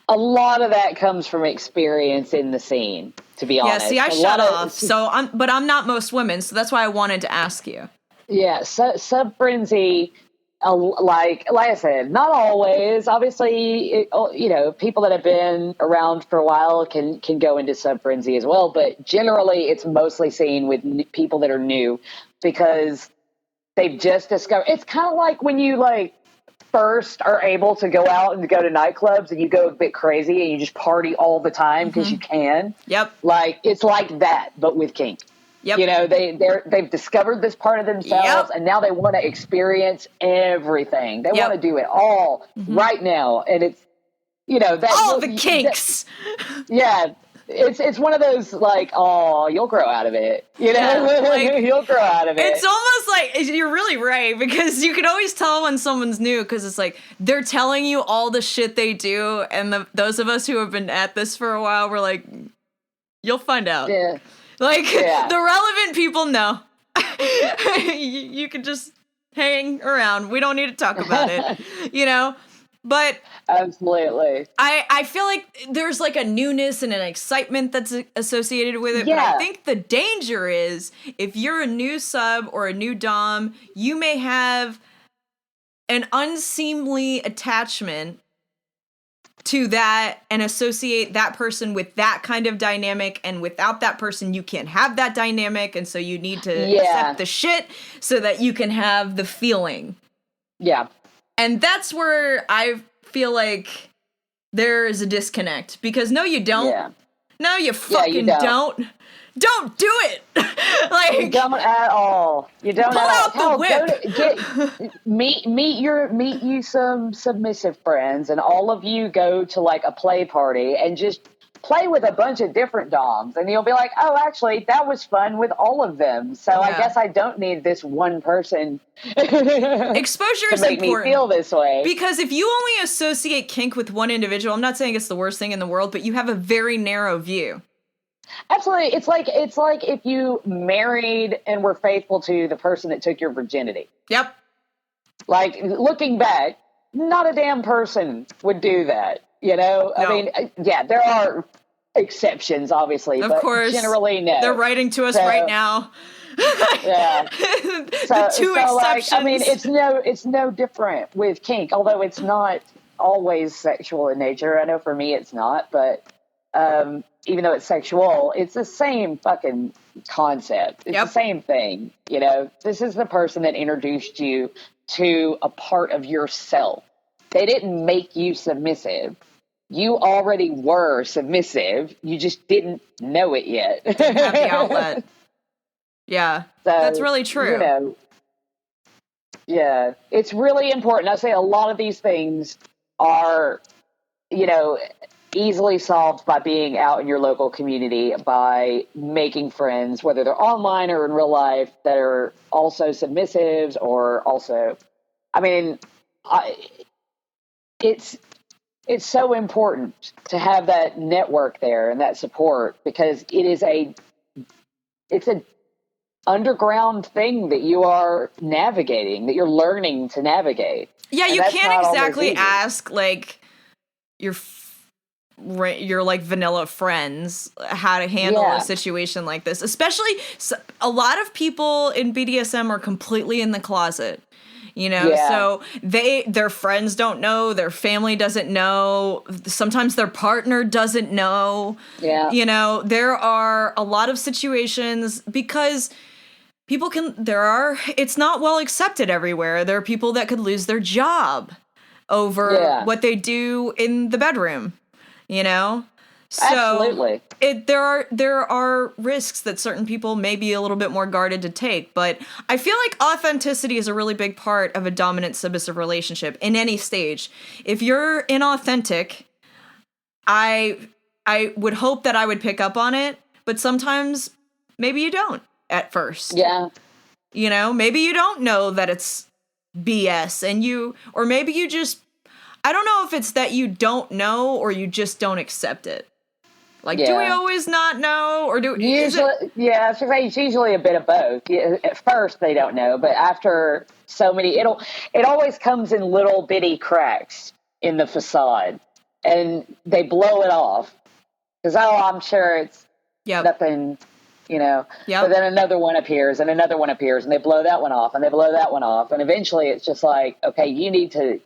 A lot of that comes from experience in the scene, to be honest. Yeah, see, I shut off. But I'm not most women, so that's why I wanted to ask you. Yeah, sub-frenzy. Like I said, not always. Obviously, you know, people that have been around for a while can go into sub-frenzy as well. But generally, it's mostly seen with people that are new because they've just discovered. It's kind of like when you like first are able to go out and go to nightclubs and you go a bit crazy and you just party all the time because you can. Yep. Like it's like that, but with kink. Yep. You know, they've discovered this part of themselves, and now they want to experience everything. They want to do it all right now, and that All the kinks. Yeah, it's one of those like, oh, you'll grow out of it. Yeah, like, you'll grow out of it. It's almost like, you're really right, because you can always tell when someone's new, because it's like they're telling you all the shit they do, and those of us who have been at this for a while, we're like, you'll find out. Yeah. Like, Yeah. the relevant people know. You can just hang around. We don't need to talk about it, But Absolutely. I feel like there's like a newness and an excitement that's associated with it. But Yeah. I think the danger is, if you're a new sub or a new dom, you may have an unseemly attachment to that and associate that person with that kind of dynamic, and without that person you can't have that dynamic, and so you need to accept the shit so that you can have the feeling. Yeah. And that's where I feel like there is a disconnect, because no, you don't. Yeah. No, you fucking don't. Don't do it. Like, You don't at all. You don't Pull at all. out the Hell, whip. Meet you some submissive friends, and all of you go to like a play party and just play with a bunch of different doms, and you'll be like, oh, actually, that was fun with all of them. So I guess I don't need this one person. Exposure to is make important. me feel this way. Because if you only associate kink with one individual, I'm not saying it's the worst thing in the world, but you have a very narrow view. Absolutely. It's like if you married and were faithful to the person that took your virginity. Yep. Like, looking back, not a damn person would do that. No. I mean, yeah, there are exceptions, obviously, Of but course. generally, no. They're writing to us right now. Yeah. The two exceptions. I mean, it's no different with kink, although it's not always sexual in nature. I know for me it's not, but even though it's sexual, it's the same fucking concept. It's the same thing. This is the person that introduced you to a part of yourself. They didn't make you submissive. You already were submissive. You just didn't know it yet. Didn't have the outlet. Yeah, So, that's really true. Yeah, it's really important. I say a lot of these things are, easily solved by being out in your local community, by making friends, whether they're online or in real life, that are also submissives or also, I mean, it's so important to have that network there and that support, because it's an underground thing that you are navigating, that you're learning to navigate. Yeah, And you that's can't not always exactly easy. ask like your like vanilla friends how to handle a situation like this. Especially a lot of people in BDSM are completely in the closet. So their friends don't know, their family doesn't know, sometimes their partner doesn't know. Yeah. There are a lot of situations because it's not well accepted everywhere. There are people that could lose their job over what they do in the bedroom, So Absolutely. there are risks that certain people may be a little bit more guarded to take, but I feel like authenticity is a really big part of a dominant submissive relationship in any stage. If you're inauthentic, I would hope that I would pick up on it, but sometimes maybe you don't at first. Yeah. Maybe you don't know that it's BS or maybe you just, I don't know if it's that you don't know or you just don't accept it. Like, do we always not know, or do usually? It's usually a bit of both. At first, they don't know, but after so many, it always comes in little bitty cracks in the facade, and they blow it off because I'm sure it's nothing, But then another one appears, and another one appears, and they blow that one off, and they blow that one off, and eventually it's just like, okay, you need to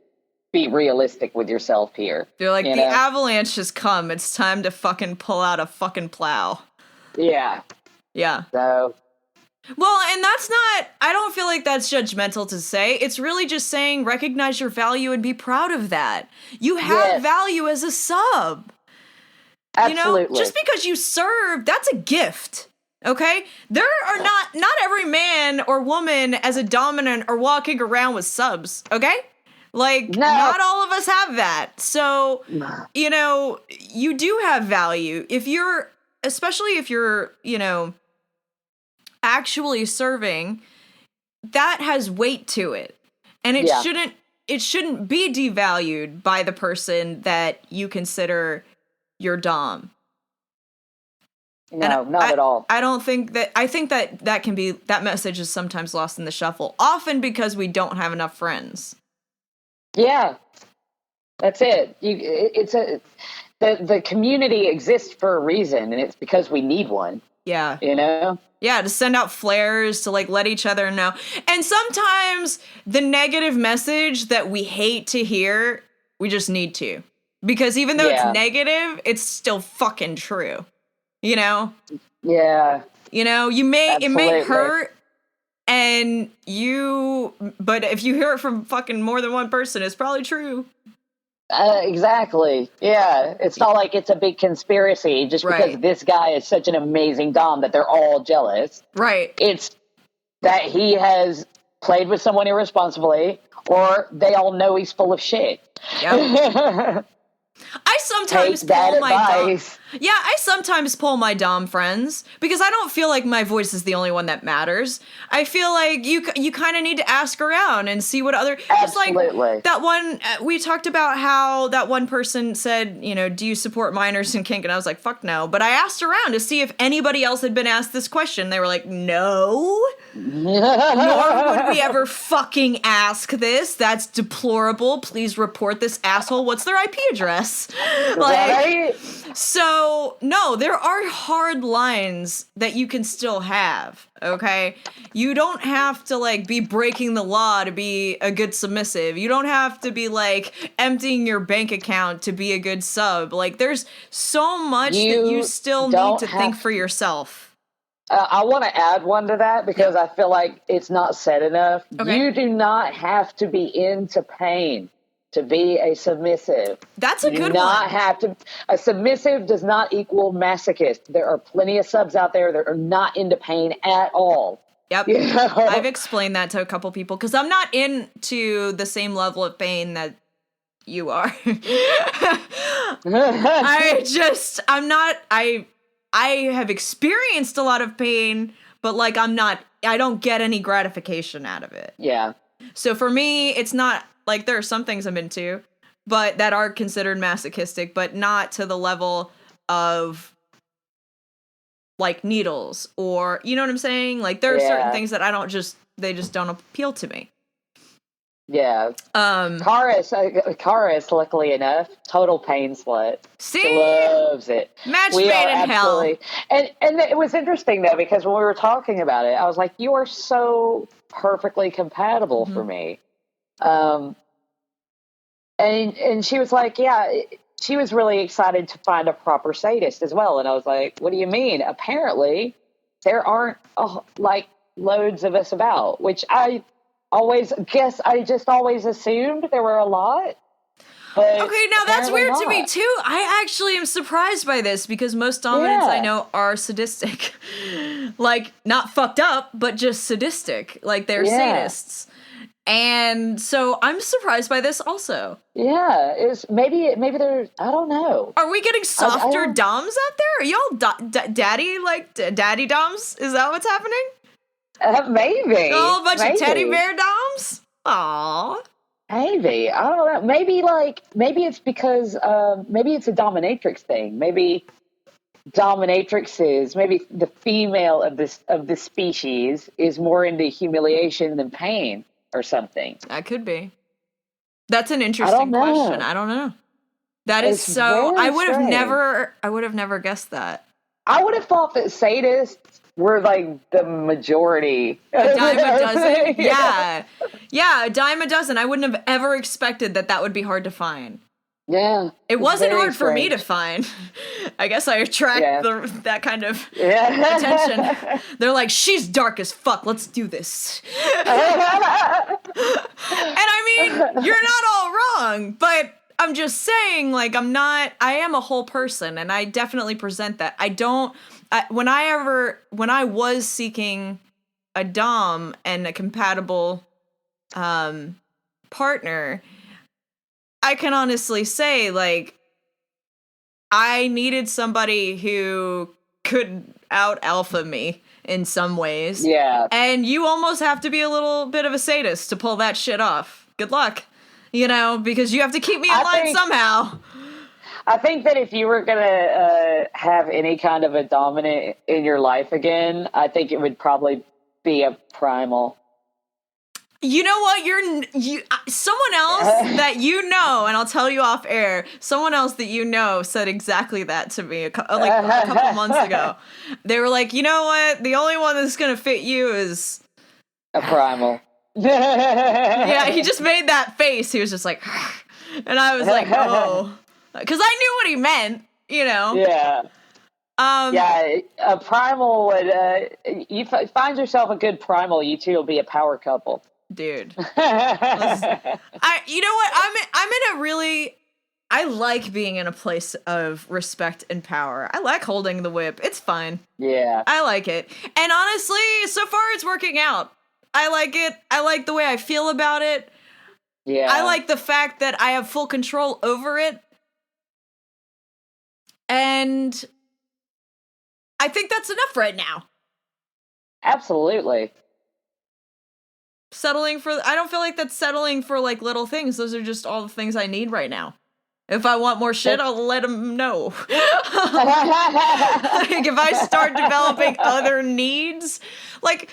be realistic with yourself here. They're like, the avalanche has come. It's time to fucking pull out a fucking plow. Yeah. Yeah. So. Well, and I don't feel like that's judgmental to say. It's really just saying recognize your value and be proud of that. You have value as a sub. Absolutely. Just because you serve, that's a gift. Okay? There are not every man or woman as a dominant are walking around with subs. Okay? Like, No. not all of us have that. So, you know, you do have value. Especially if you're, you know, actually serving, that has weight to it. And it shouldn't be devalued by the person that you consider your dom. No, not at all. I think that message is sometimes lost in the shuffle, often because we don't have enough friends. Yeah, that's it. The community exists for a reason, and it's because we need one. Yeah. You know? Yeah, to send out flares to like let each other know. And sometimes the negative message that we hate to hear, we just need to. Because even though it's negative, it's still fucking true. You know? Yeah. You know, it may Absolutely. hurt but if you hear it from fucking more than one person, it's probably true. Exactly. Yeah. It's not like it's a big conspiracy just because this guy is such an amazing dom that they're all jealous. Right. It's that he has played with someone irresponsibly, or they all know he's full of shit. Yep. I sometimes Take that pull my advice. I sometimes pull my dom friends because I don't feel like my voice is the only one that matters. I feel like you kind of need to ask around and see what other. Absolutely. Like that one we talked about how that one person said, you know, do you support minors in kink? And I was like, fuck no. But I asked around to see if anybody else had been asked this question. They were like, no. Nor would we ever fucking ask this. That's deplorable. Please report this asshole. What's their IP address? Right? So, no, there are hard lines that you can still have, okay? You don't have to, like, be breaking the law to be a good submissive. You don't have to be, like, emptying your bank account to be a good sub. Like, there's so much that you still need to think for yourself. I want to add one to that because I feel like it's not said enough. Okay. You do not have to be into pain to be a submissive. That's a you good do not one. have to. A submissive does not equal masochist. There are plenty of subs out there that are not into pain at all. Yep. You know? I've explained that to a couple people because I'm not into the same level of pain that you are. I have experienced a lot of pain, but like I don't get any gratification out of it. Yeah. So for me, it's not like there are some things I'm into, but that are considered masochistic, but not to the level of like needles or, you know what I'm saying? Like there are certain things that they just don't appeal to me. Yeah. Karis, luckily enough, total pain slut. See? She loves it. Match made in hell. And it was interesting though, because when we were talking about it, I was like, you are so perfectly compatible for me. And she was like, yeah, she was really excited to find a proper sadist as well. And I was like, what do you mean? Apparently there aren't like loads of us about, which I just always assumed there were a lot. But okay, now that's weird to me not. too. I actually am surprised by this because most dominants I know are sadistic. Like, not fucked up, but just sadistic. Like, they're sadists. And so I'm surprised by this also. Yeah, maybe there's, I don't know. Are we getting softer doms out there? Are y'all daddy doms? Is that what's happening? Maybe. Oh, a bunch of teddy bear doms? Aww. Maybe. I don't know. Maybe it's because, maybe it's a dominatrix thing. Maybe dominatrixes, maybe the female of this species is more into humiliation than pain or something. That could be. That's an interesting question. I don't know. That is so, I would have never guessed that. I would have thought that sadists were like the majority. A dime a dozen? Yeah. Yeah, a dime a dozen. I wouldn't have ever expected that would be hard to find. Yeah. It wasn't hard for me to find. I guess I attract that kind of attention. They're like, she's dark as fuck. Let's do this. And I mean, you're not all wrong, but I'm just saying, like, I am a whole person, and I definitely present that. When I was seeking a dom and a compatible partner, I can honestly say, like, I needed somebody who could out alpha me in some ways. Yeah. And you almost have to be a little bit of a sadist to pull that shit off. Good luck. You know, because you have to keep me in line somehow. I think that if you were going to have any kind of a dominant in your life again, I think it would probably be a primal. You know what? Someone else that you know, and I'll tell you off air. Someone else that you know said exactly that to me a couple months ago. They were like, you know what? The only one that's gonna fit you is a primal. Yeah, he just made that face. He was just like, and I was like, oh, because I knew what he meant. You know? Yeah. Yeah, a primal would. You find yourself a good primal, you two will be a power couple. Dude. You know what? I'm in a really, I like being in a place of respect and power. I like holding the whip. It's fun. Yeah. I like it. And honestly, so far it's working out. I like it. I like the way I feel about it. Yeah. I like the fact that I have full control over it. And I think that's enough right now. Absolutely. I don't feel like that's settling for like little things. Those are just all the things I need right now. If I want more shit, I'll let them know. Like if I start developing other needs, like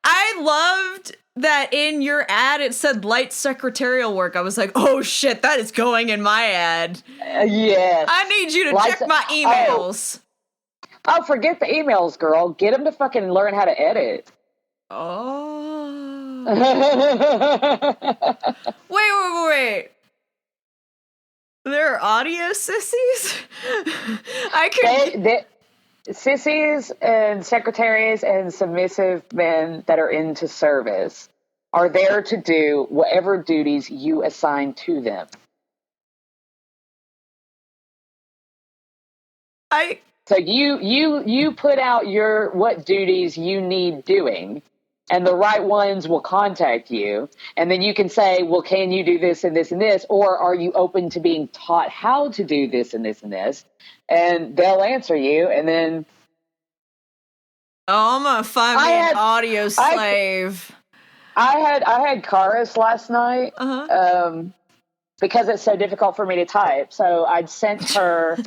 I loved that in your ad it said light secretarial work. I was like, oh shit, that is going in my ad. Yes. I need you to check my emails. Oh, forget the emails, girl. Get them to fucking learn how to edit. Oh. Wait. There are audio sissies? Sissies and secretaries and submissive men that are into service are there to do whatever duties you assign to them. So you put out what duties you need doing, and the right ones will contact you, and then you can say, well, can you do this and this and this, or are you open to being taught how to do this and this and this? And they'll answer you, and then... Oh, I'm gonna find me an audio slave. I had Karis last night, because it's so difficult for me to type, so I'd sent her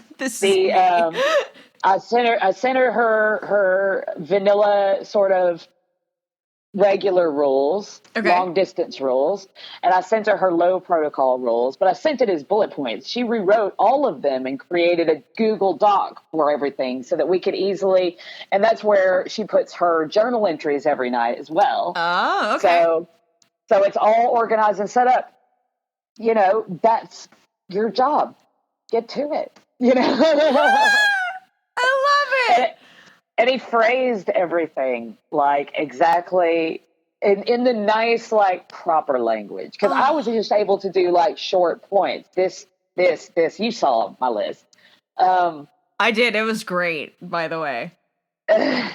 I sent her her vanilla sort of regular rules, long distance rules, and I sent her low protocol rules, but I sent it as bullet points. She rewrote all of them and created a Google Doc for everything so that we could easily, and that's where she puts her journal entries every night as well. Oh, okay. So it's all organized and set up. You know, that's your job. Get to it. You know? I love it. And he phrased everything like exactly in the nice, like proper language. Because I was just able to do like short points. This. You saw my list. I did. It was great, by the way.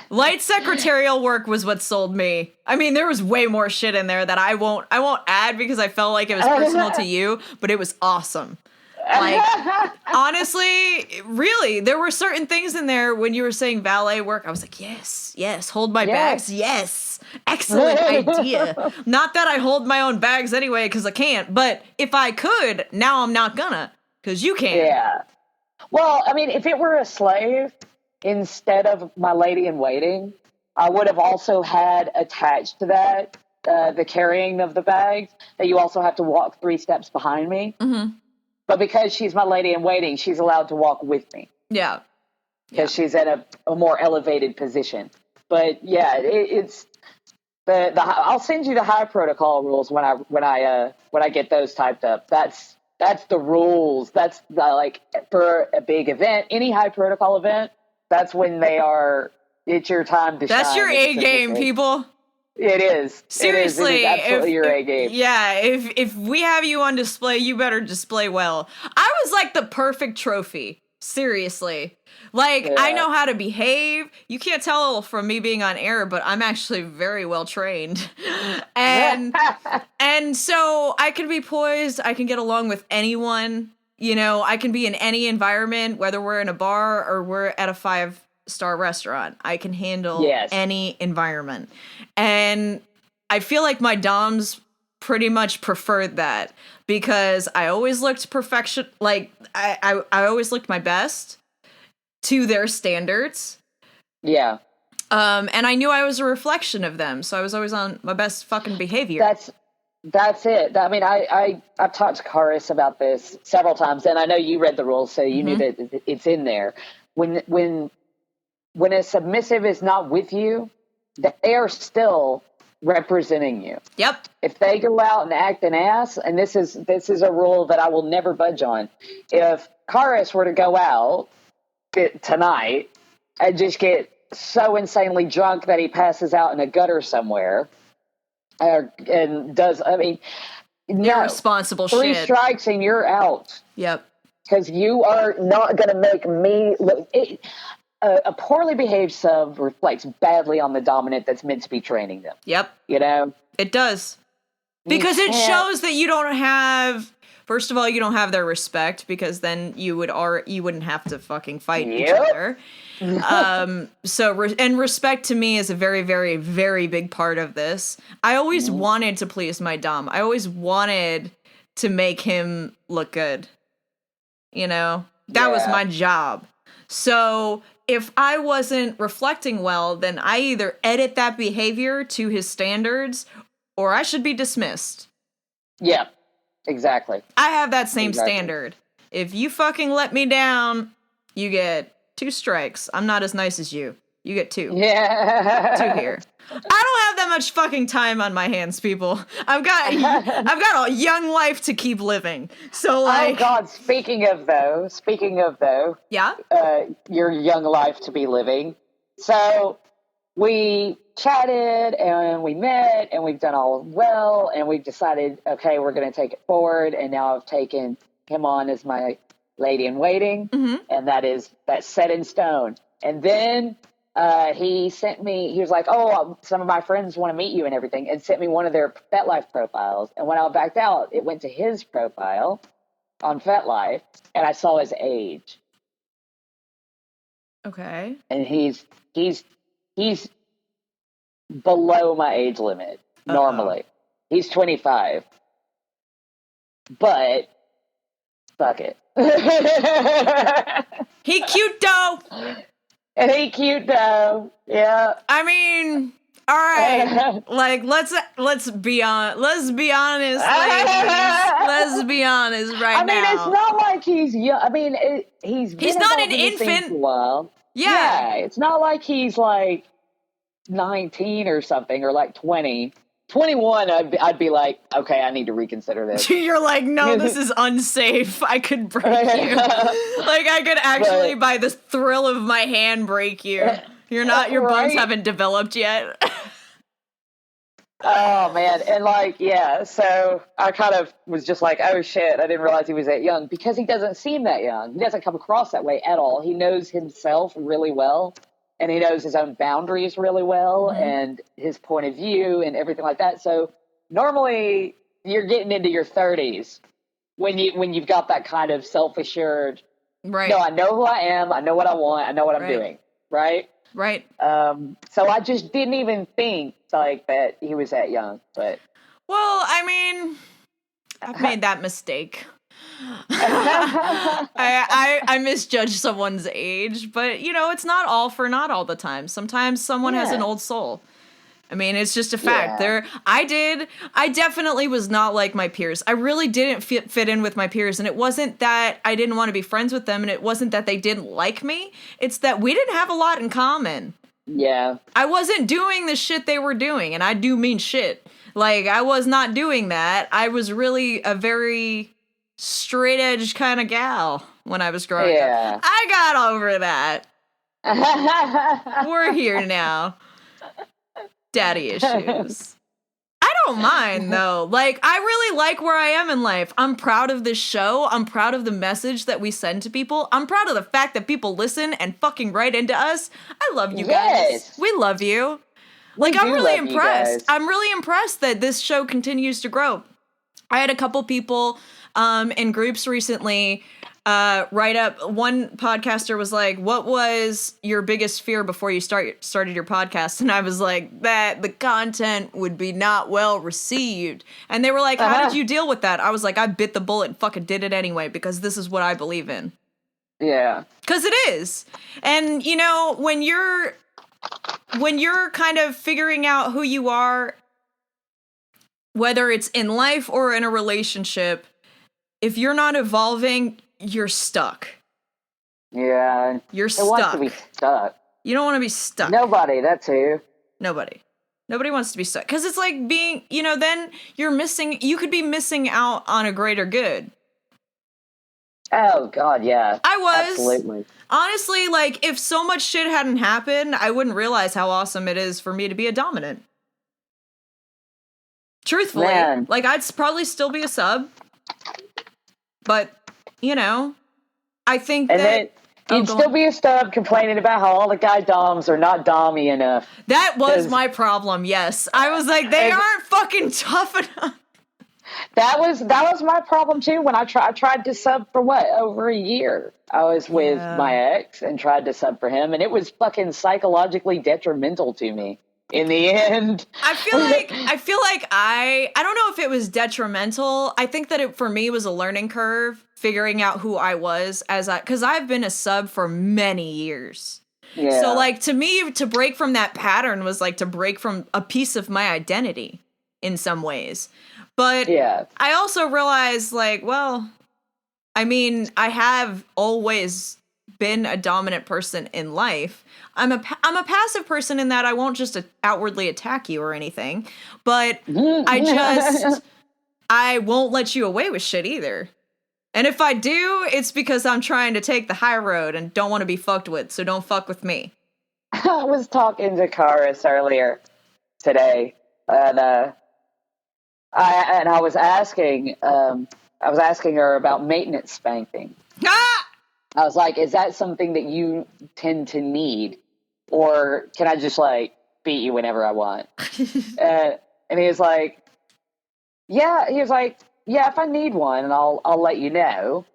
Light secretarial work was what sold me. I mean, there was way more shit in there that I won't add because I felt like it was personal to you, but it was awesome. Like, honestly, really, there were certain things in there when you were saying valet work. I was like, yes, hold my bags. Yes. Excellent idea. Not that I hold my own bags anyway, because I can't. But if I could, now I'm not gonna, because you can. Yeah. Well, I mean, if it were a slave instead of my lady in waiting, I would have also had attached to that the carrying of the bags, that you also have to walk 3 steps behind me. Mm-hmm. But because she's my lady in waiting, she's allowed to walk with me. Yeah. Because she's in a more elevated position. But yeah, it's I'll send you the high protocol rules when I get those typed up. That's the rules. That's like for a big event, any high protocol event. That's when it's your time to shine. That's your A game, people. It is. Seriously. It is absolutely your A game. Yeah, if we have you on display, you better display well. I was like the perfect trophy Seriously. Like, Yeah. I know how to behave. You can't tell from me being on air, but I'm actually very well trained. And so I can be poised. I can get along with anyone. You know, I can be in any environment, whether we're in a bar or we're at a 5-star restaurant. I can handle Yes. any environment. And I feel like my doms pretty much preferred that because I always looked perfection. Like, I always looked my best to their standards. Yeah. And I knew I was a reflection of them, so I was always on my best fucking behavior. That's it. I mean, I've talked to Karis about this several times, and I know you read the rules, so you knew that it's in there. When a submissive is not with you, they are still representing you. Yep. If they go out and act an ass, and this is a rule that I will never budge on. If Karis were to go out tonight and just get so insanely drunk that he passes out in a gutter somewhere, and does, I mean, no, Irresponsible 3 shit. strikes and you're out. Yep. Because you are not going to make me look. A poorly behaved sub reflects badly on the dominant that's meant to be training them. Yep. You know? It does. Because it can't- shows that you don't have, first of all, you don't have their respect, because then you wouldn't have to fucking fight each Yep. other. And respect to me is a very, very, very big part of this. I always wanted to please my dom. I always wanted to make him look good. You know? That was Yeah. my job. So if I wasn't reflecting well, then I either edit that behavior to his standards or I should be dismissed. Yeah, exactly. I have that same Exactly. standard. If you fucking let me down, you get 2 strikes. I'm not as nice as you. You get 2. Yeah. 2 here. I don't have that much fucking time on my hands, people. I've got a young life to keep living. So like, Oh God! Speaking of though, yeah. your young life to be living. So we chatted and we met and we've done all well and we've decided, okay, we're going to take it forward. And now I've taken him on as my lady in waiting, and that's set in stone. And then he sent me, he was like, oh, some of my friends want to meet you and everything, and sent me one of their FetLife profiles. And when I backed out, it went to his profile on FetLife, and I saw his age. Okay. And he's below my age limit normally. He's 25. But fuck it. He cute though. And he cute though. Yeah. I mean, all right. Like let's be honest, ladies. Let's be honest right now. I mean, it's not like he's young. I mean, he's not involved an in the scene infant. for a while. Yeah. It's not like he's like 19 or something, or like 20. 21, I'd be like, okay, I need to reconsider this. You're like, no, this is unsafe. I could break you. Like, I could actually, by the thrill of my hand, break you. Your bones haven't developed yet. Oh, man. And like, yeah, so I kind of was just like, oh, shit, I didn't realize he was that young, because he doesn't seem that young. He doesn't come across that way at all. He knows himself really well, and he knows his own boundaries really well, and his point of view and everything like that. So normally you're getting into your 30s when you've got that kind of self-assured, Right. no, I know who I am, I know what I want, I know what I'm doing, right? Right. So I just didn't even think like that he was that young. But well, I mean, I've made that mistake. I misjudge someone's age, but you know, it's not all for naught all the time. Sometimes someone has an old soul. I mean, it's just a fact. Yeah. I definitely was not like my peers. I really didn't fit in with my peers, and it wasn't that I didn't want to be friends with them, and it wasn't that they didn't like me. It's that we didn't have a lot in common. Yeah. I wasn't doing the shit they were doing, and I do mean shit. Like, I was not doing that. I was really a very straight edge kind of gal when I was growing up. I got over that. We're here now. Daddy issues. I don't mind though. Like, I really like where I am in life. I'm proud of this show. I'm proud of the message that we send to people. I'm proud of the fact that people listen and fucking write into us. I love you guys. We love you. Like, I'm really impressed. I'm really impressed that this show continues to grow. I had a couple people in groups recently write up. One podcaster was like, what was your biggest fear before you started your podcast? And I was like, that the content would be not well received. And they were like, how did you deal with that? I was like, I bit the bullet and fucking did it anyway, because this is what I believe in. Yeah. Because it is. And, you know, when you're kind of figuring out who you are, whether it's in life or in a relationship, if you're not evolving, you're stuck. Yeah. You're Who wants to be stuck? You don't want to be stuck. Nobody, that's who. Nobody wants to be stuck. Because it's like being, you know, then you could be missing out on a greater good. Oh, God, yeah. I was. Absolutely. Honestly, like, if so much shit hadn't happened, I wouldn't realize how awesome it is for me to be a dominant. Truthfully. Man. Like, I'd probably still be a sub. But, you know, I think and that... then you'd still be a sub complaining about how all the guy doms are not dommy enough. That was my problem, yes. I was like, they aren't fucking tough enough. That was my problem too. When I tried to sub for over a year. I was with my ex and tried to sub for him, and it was fucking psychologically detrimental to me in the end. I feel like I don't know if it was detrimental. I think that it for me was a learning curve, figuring out who I was because I've been a sub for many years. Yeah. So like to me, to break from that pattern was like to break from a piece of my identity in some ways. But I also realized, like, well, I mean, I have always been a dominant person in life. I'm a passive person in that I won't just outwardly attack you or anything, but I won't let you away with shit either. And if I do, it's because I'm trying to take the high road and don't want to be fucked with, so don't fuck with me. I was talking to Karis earlier today, and I was asking her about maintenance spanking. Ah! I was like, is that something that you tend to need? Or can I just, like, beat you whenever I want? And he was like, yeah, if I need one, and I'll let you know.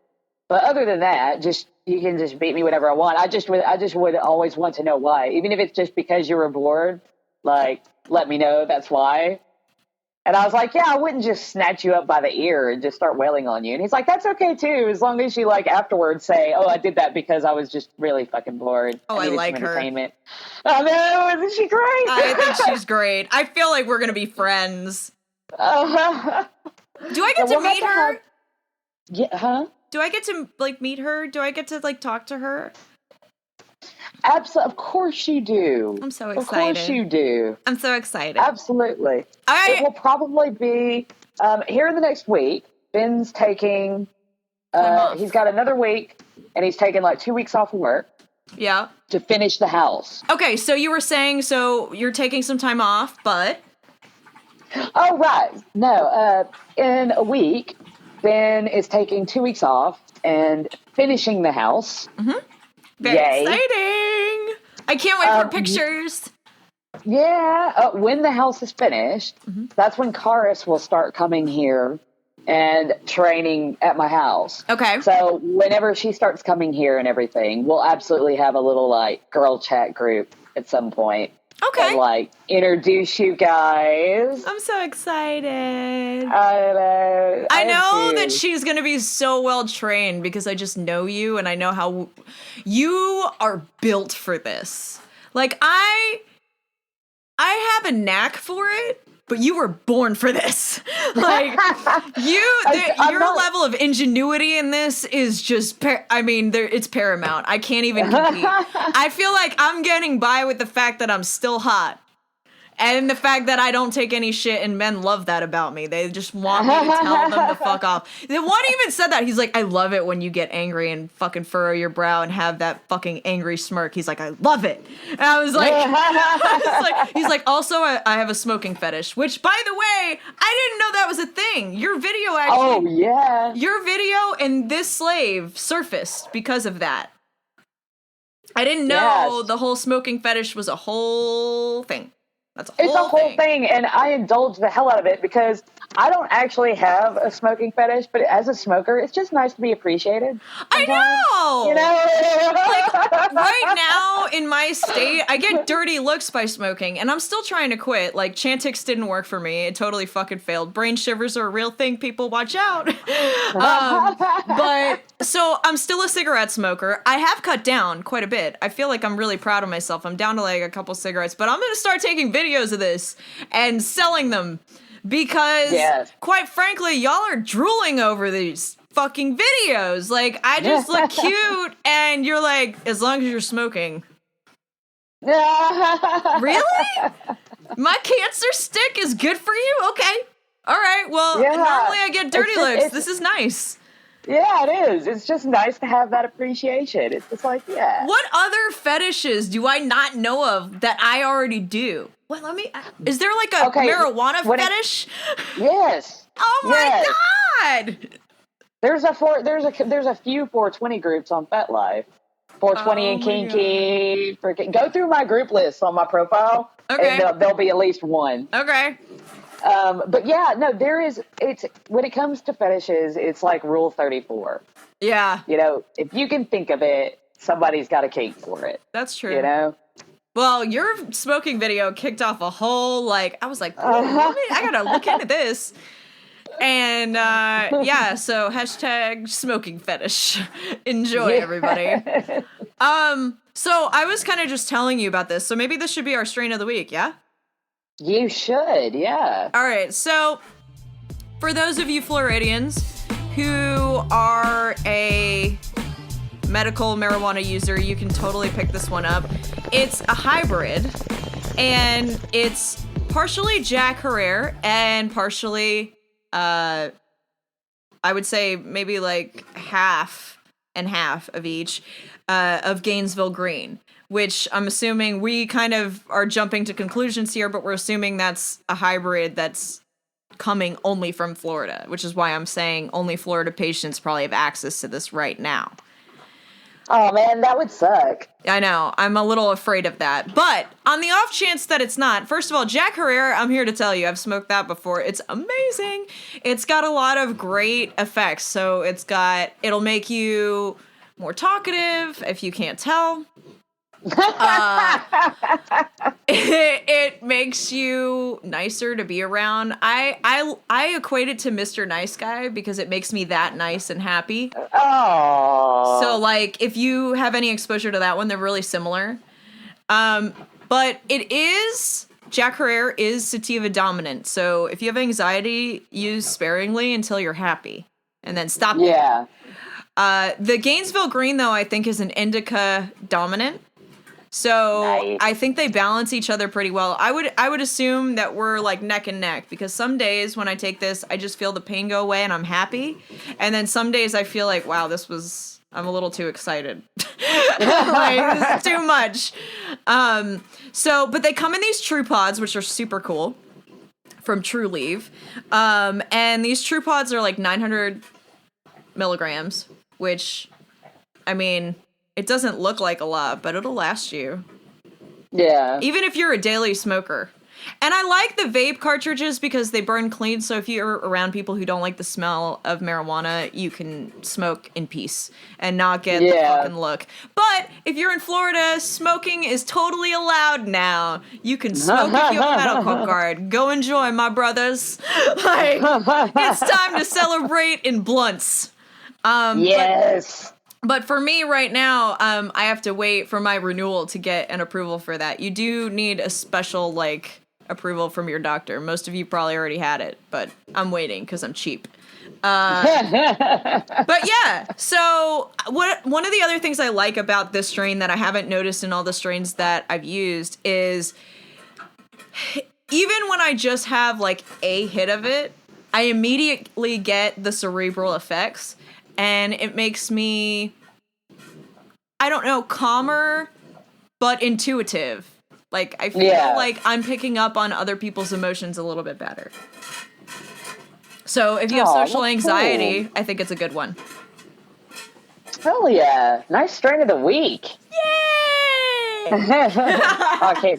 But other than that, you can just beat me whenever I want. I just would always want to know why. Even if it's just because you were bored, like, let me know that's why. And I was like, yeah, I wouldn't just snatch you up by the ear and just start wailing on you. And he's like, that's okay, too, as long as you, like, afterwards say, oh, I did that because I was just really fucking bored. Oh, I like her. Entertainment. Oh, no, isn't she great? I think she's great. I feel like we're going to be friends. Do I get to meet her? Yeah, huh? Do I get to, like, meet her? Do I get to, like, talk to her? Absolutely. Of course you do. I'm so excited. Of course you do. I'm so excited. Absolutely. It will probably be here in the next week. Ben's taking, he's got another week, and he's taking like 2 weeks off of work. Yeah. To finish the house. Okay, so you were saying, so you're taking some time off, but... Oh, right. No, in a week, Ben is taking 2 weeks off and finishing the house. Mm-hmm. Very exciting! I can't wait for pictures. Yeah, when the house is finished, that's when Karis will start coming here and training at my house. Okay. So whenever she starts coming here and everything, we'll absolutely have a little, like, girl chat group at some point. Okay. And, like, introduce you guys. I'm so excited. I know that she's going to be so well trained because I just know you and I know how you are built for this. Like, I have a knack for it, but you were born for this. Like, your level of ingenuity in this is just, it's paramount. I can't even compete. I feel like I'm getting by with the fact that I'm still hot. And the fact that I don't take any shit, and men love that about me. They just want me to tell them to fuck off. The one even said that. He's like, I love it when you get angry and fucking furrow your brow and have that fucking angry smirk. He's like, I love it. And I was like, he's like, also, I have a smoking fetish, which, by the way, I didn't know that was a thing. Your video actually. Oh, yeah. Your video and this slave surfaced because of that. I didn't know the whole smoking fetish was a whole thing. It's a whole thing, and I indulge the hell out of it because I don't actually have a smoking fetish, but as a smoker, it's just nice to be appreciated. I know! You know? Like, right now, in my state, I get dirty looks by smoking, and I'm still trying to quit. Like, Chantix didn't work for me. It totally fucking failed. Brain shivers are a real thing, people. Watch out. But, so, I'm still a cigarette smoker. I have cut down quite a bit. I feel like I'm really proud of myself. I'm down to, like, a couple cigarettes, but I'm gonna start taking videos of this and selling them because quite frankly y'all are drooling over these fucking videos. Like, I just look cute and you're like, as long as you're smoking. Really? My cancer stick is good for you? Okay, all right, well, normally I get dirty looks. This is nice. Yeah, it is. It's just nice to have that appreciation. It's just like, what other fetishes do I not know of that I already do? What? Is there like a marijuana fetish? Yes. Oh my God! There's a few 420 groups on FetLife. 420 and Kinky. Go through my group list on my profile. Okay. And there'll be at least one. Okay. But yeah, no, it's when it comes to fetishes, it's like Rule 34. Yeah. You know, if you can think of it, somebody's got a kink for it. That's true. You know? Well, your smoking video kicked off a whole, like, I was like, I gotta look into this. And, so hashtag smoking fetish. Enjoy, everybody. So I was kind of just telling you about this, so maybe this should be our strain of the week, yeah? You should, yeah. All right, so for those of you Floridians who are a medical marijuana user, you can totally pick this one up. It's a hybrid, and it's partially Jack Herrera and partially, I would say maybe like half and half of each, of Gainesville Green, which I'm assuming we kind of are jumping to conclusions here, but we're assuming that's a hybrid that's coming only from Florida, which is why I'm saying only Florida patients probably have access to this right now. Oh man, that would suck. I know. I'm a little afraid of that. But on the off chance that it's not, first of all, Jack Herrera, I'm here to tell you, I've smoked that before. It's amazing. It's got a lot of great effects. So it'll make you more talkative, if you can't tell. It makes you nicer to be around. I equate it to Mr. Nice Guy because it makes me that nice and happy. Oh. So like if you have any exposure to that one, they're really similar. But Jack Herrera is sativa dominant. So if you have anxiety, use sparingly until you're happy and then stop. Yeah. The Gainesville Green though, I think is an indica dominant. So nice. I think they balance each other pretty well. I would assume that we're like neck and neck because some days when I take this, I just feel the pain go away and I'm happy. And then some days I feel like, wow, I'm a little too excited. Like, this is too much. But they come in these True Pods, which are super cool from True Leave. And these True Pods are like 900 milligrams, which, I mean, it doesn't look like a lot, but it'll last you. Yeah. Even if you're a daily smoker. And I like the vape cartridges because they burn clean, so if you're around people who don't like the smell of marijuana, you can smoke in peace and not get the fucking look. But if you're in Florida, smoking is totally allowed now. You can smoke if you have a medical card. Go enjoy, my brothers. Like, it's time to celebrate in blunts. Yes. But for me right now, I have to wait for my renewal to get an approval for that. You do need a special, like, approval from your doctor. Most of you probably already had it, but I'm waiting because I'm cheap. But yeah, so one of the other things I like about this strain that I haven't noticed in all the strains that I've used is even when I just have like a hit of it, I immediately get the cerebral effects, and it makes me, I don't know, calmer, but intuitive. Like, I feel like I'm picking up on other people's emotions a little bit better. So if you have social anxiety, cool. I think it's a good one. Hell yeah. Nice strain of the week. Yay! Okay.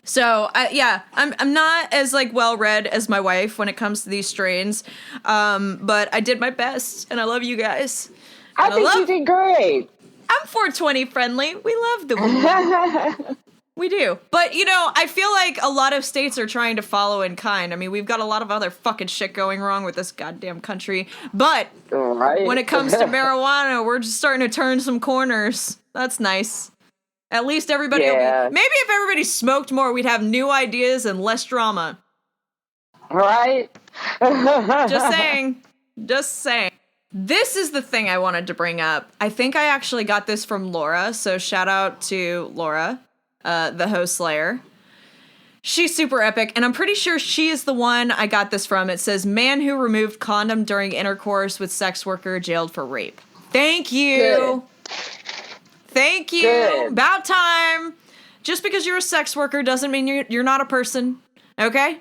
So, I'm not as, like, well-read as my wife when it comes to these strains, but I did my best, and I love you guys. I think you did great. I'm 420 friendly. We love the weed. We do. But, you know, I feel like a lot of states are trying to follow in kind. I mean, we've got a lot of other fucking shit going wrong with this goddamn country. But when it comes to marijuana, we're just starting to turn some corners. That's nice. At least everybody will be, maybe if everybody smoked more, we'd have new ideas and less drama. Right? Just saying. Just saying. This is the thing I wanted to bring up. I think I actually got this from Laura, so shout out to Laura, the host slayer. She's super epic, and I'm pretty sure she is the one I got this from. It says, man who removed condom during intercourse with sex worker jailed for rape. Thank you. Good. Thank you. Good. About time. Just because you're a sex worker doesn't mean you're not a person. Okay?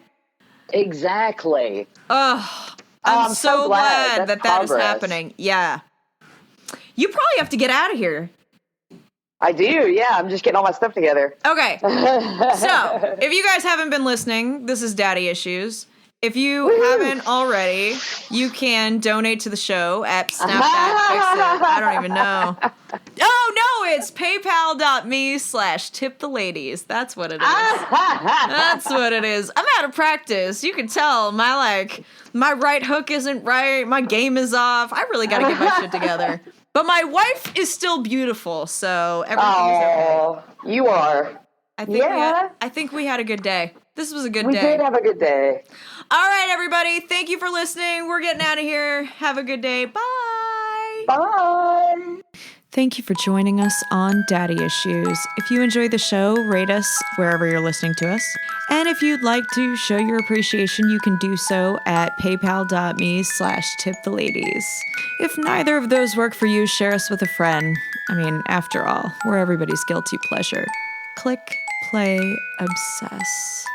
Exactly. Ugh. I'm so glad that is happening. Yeah. You probably have to get out of here. I do, yeah. I'm just getting all my stuff together. Okay. So, if you guys haven't been listening, this is Daddy Issues. If you haven't already, you can donate to the show at Snapchat. I don't even know. Oh, no, it's paypal.me/tiptheladies. That's what it is. That's what it is. I'm out of practice. You can tell my right hook isn't right. My game is off. I really got to get my shit together. But my wife is still beautiful, so everything's okay. You are. I think we had a good day. This was a good day. We did have a good day. All right, everybody. Thank you for listening. We're getting out of here. Have a good day. Bye. Bye. Thank you for joining us on Daddy Issues. If you enjoy the show, rate us wherever you're listening to us. And if you'd like to show your appreciation, you can do so at paypal.me/tiptheladies. If neither of those work for you, share us with a friend. I mean, after all, we're everybody's guilty pleasure. Click, play, obsess.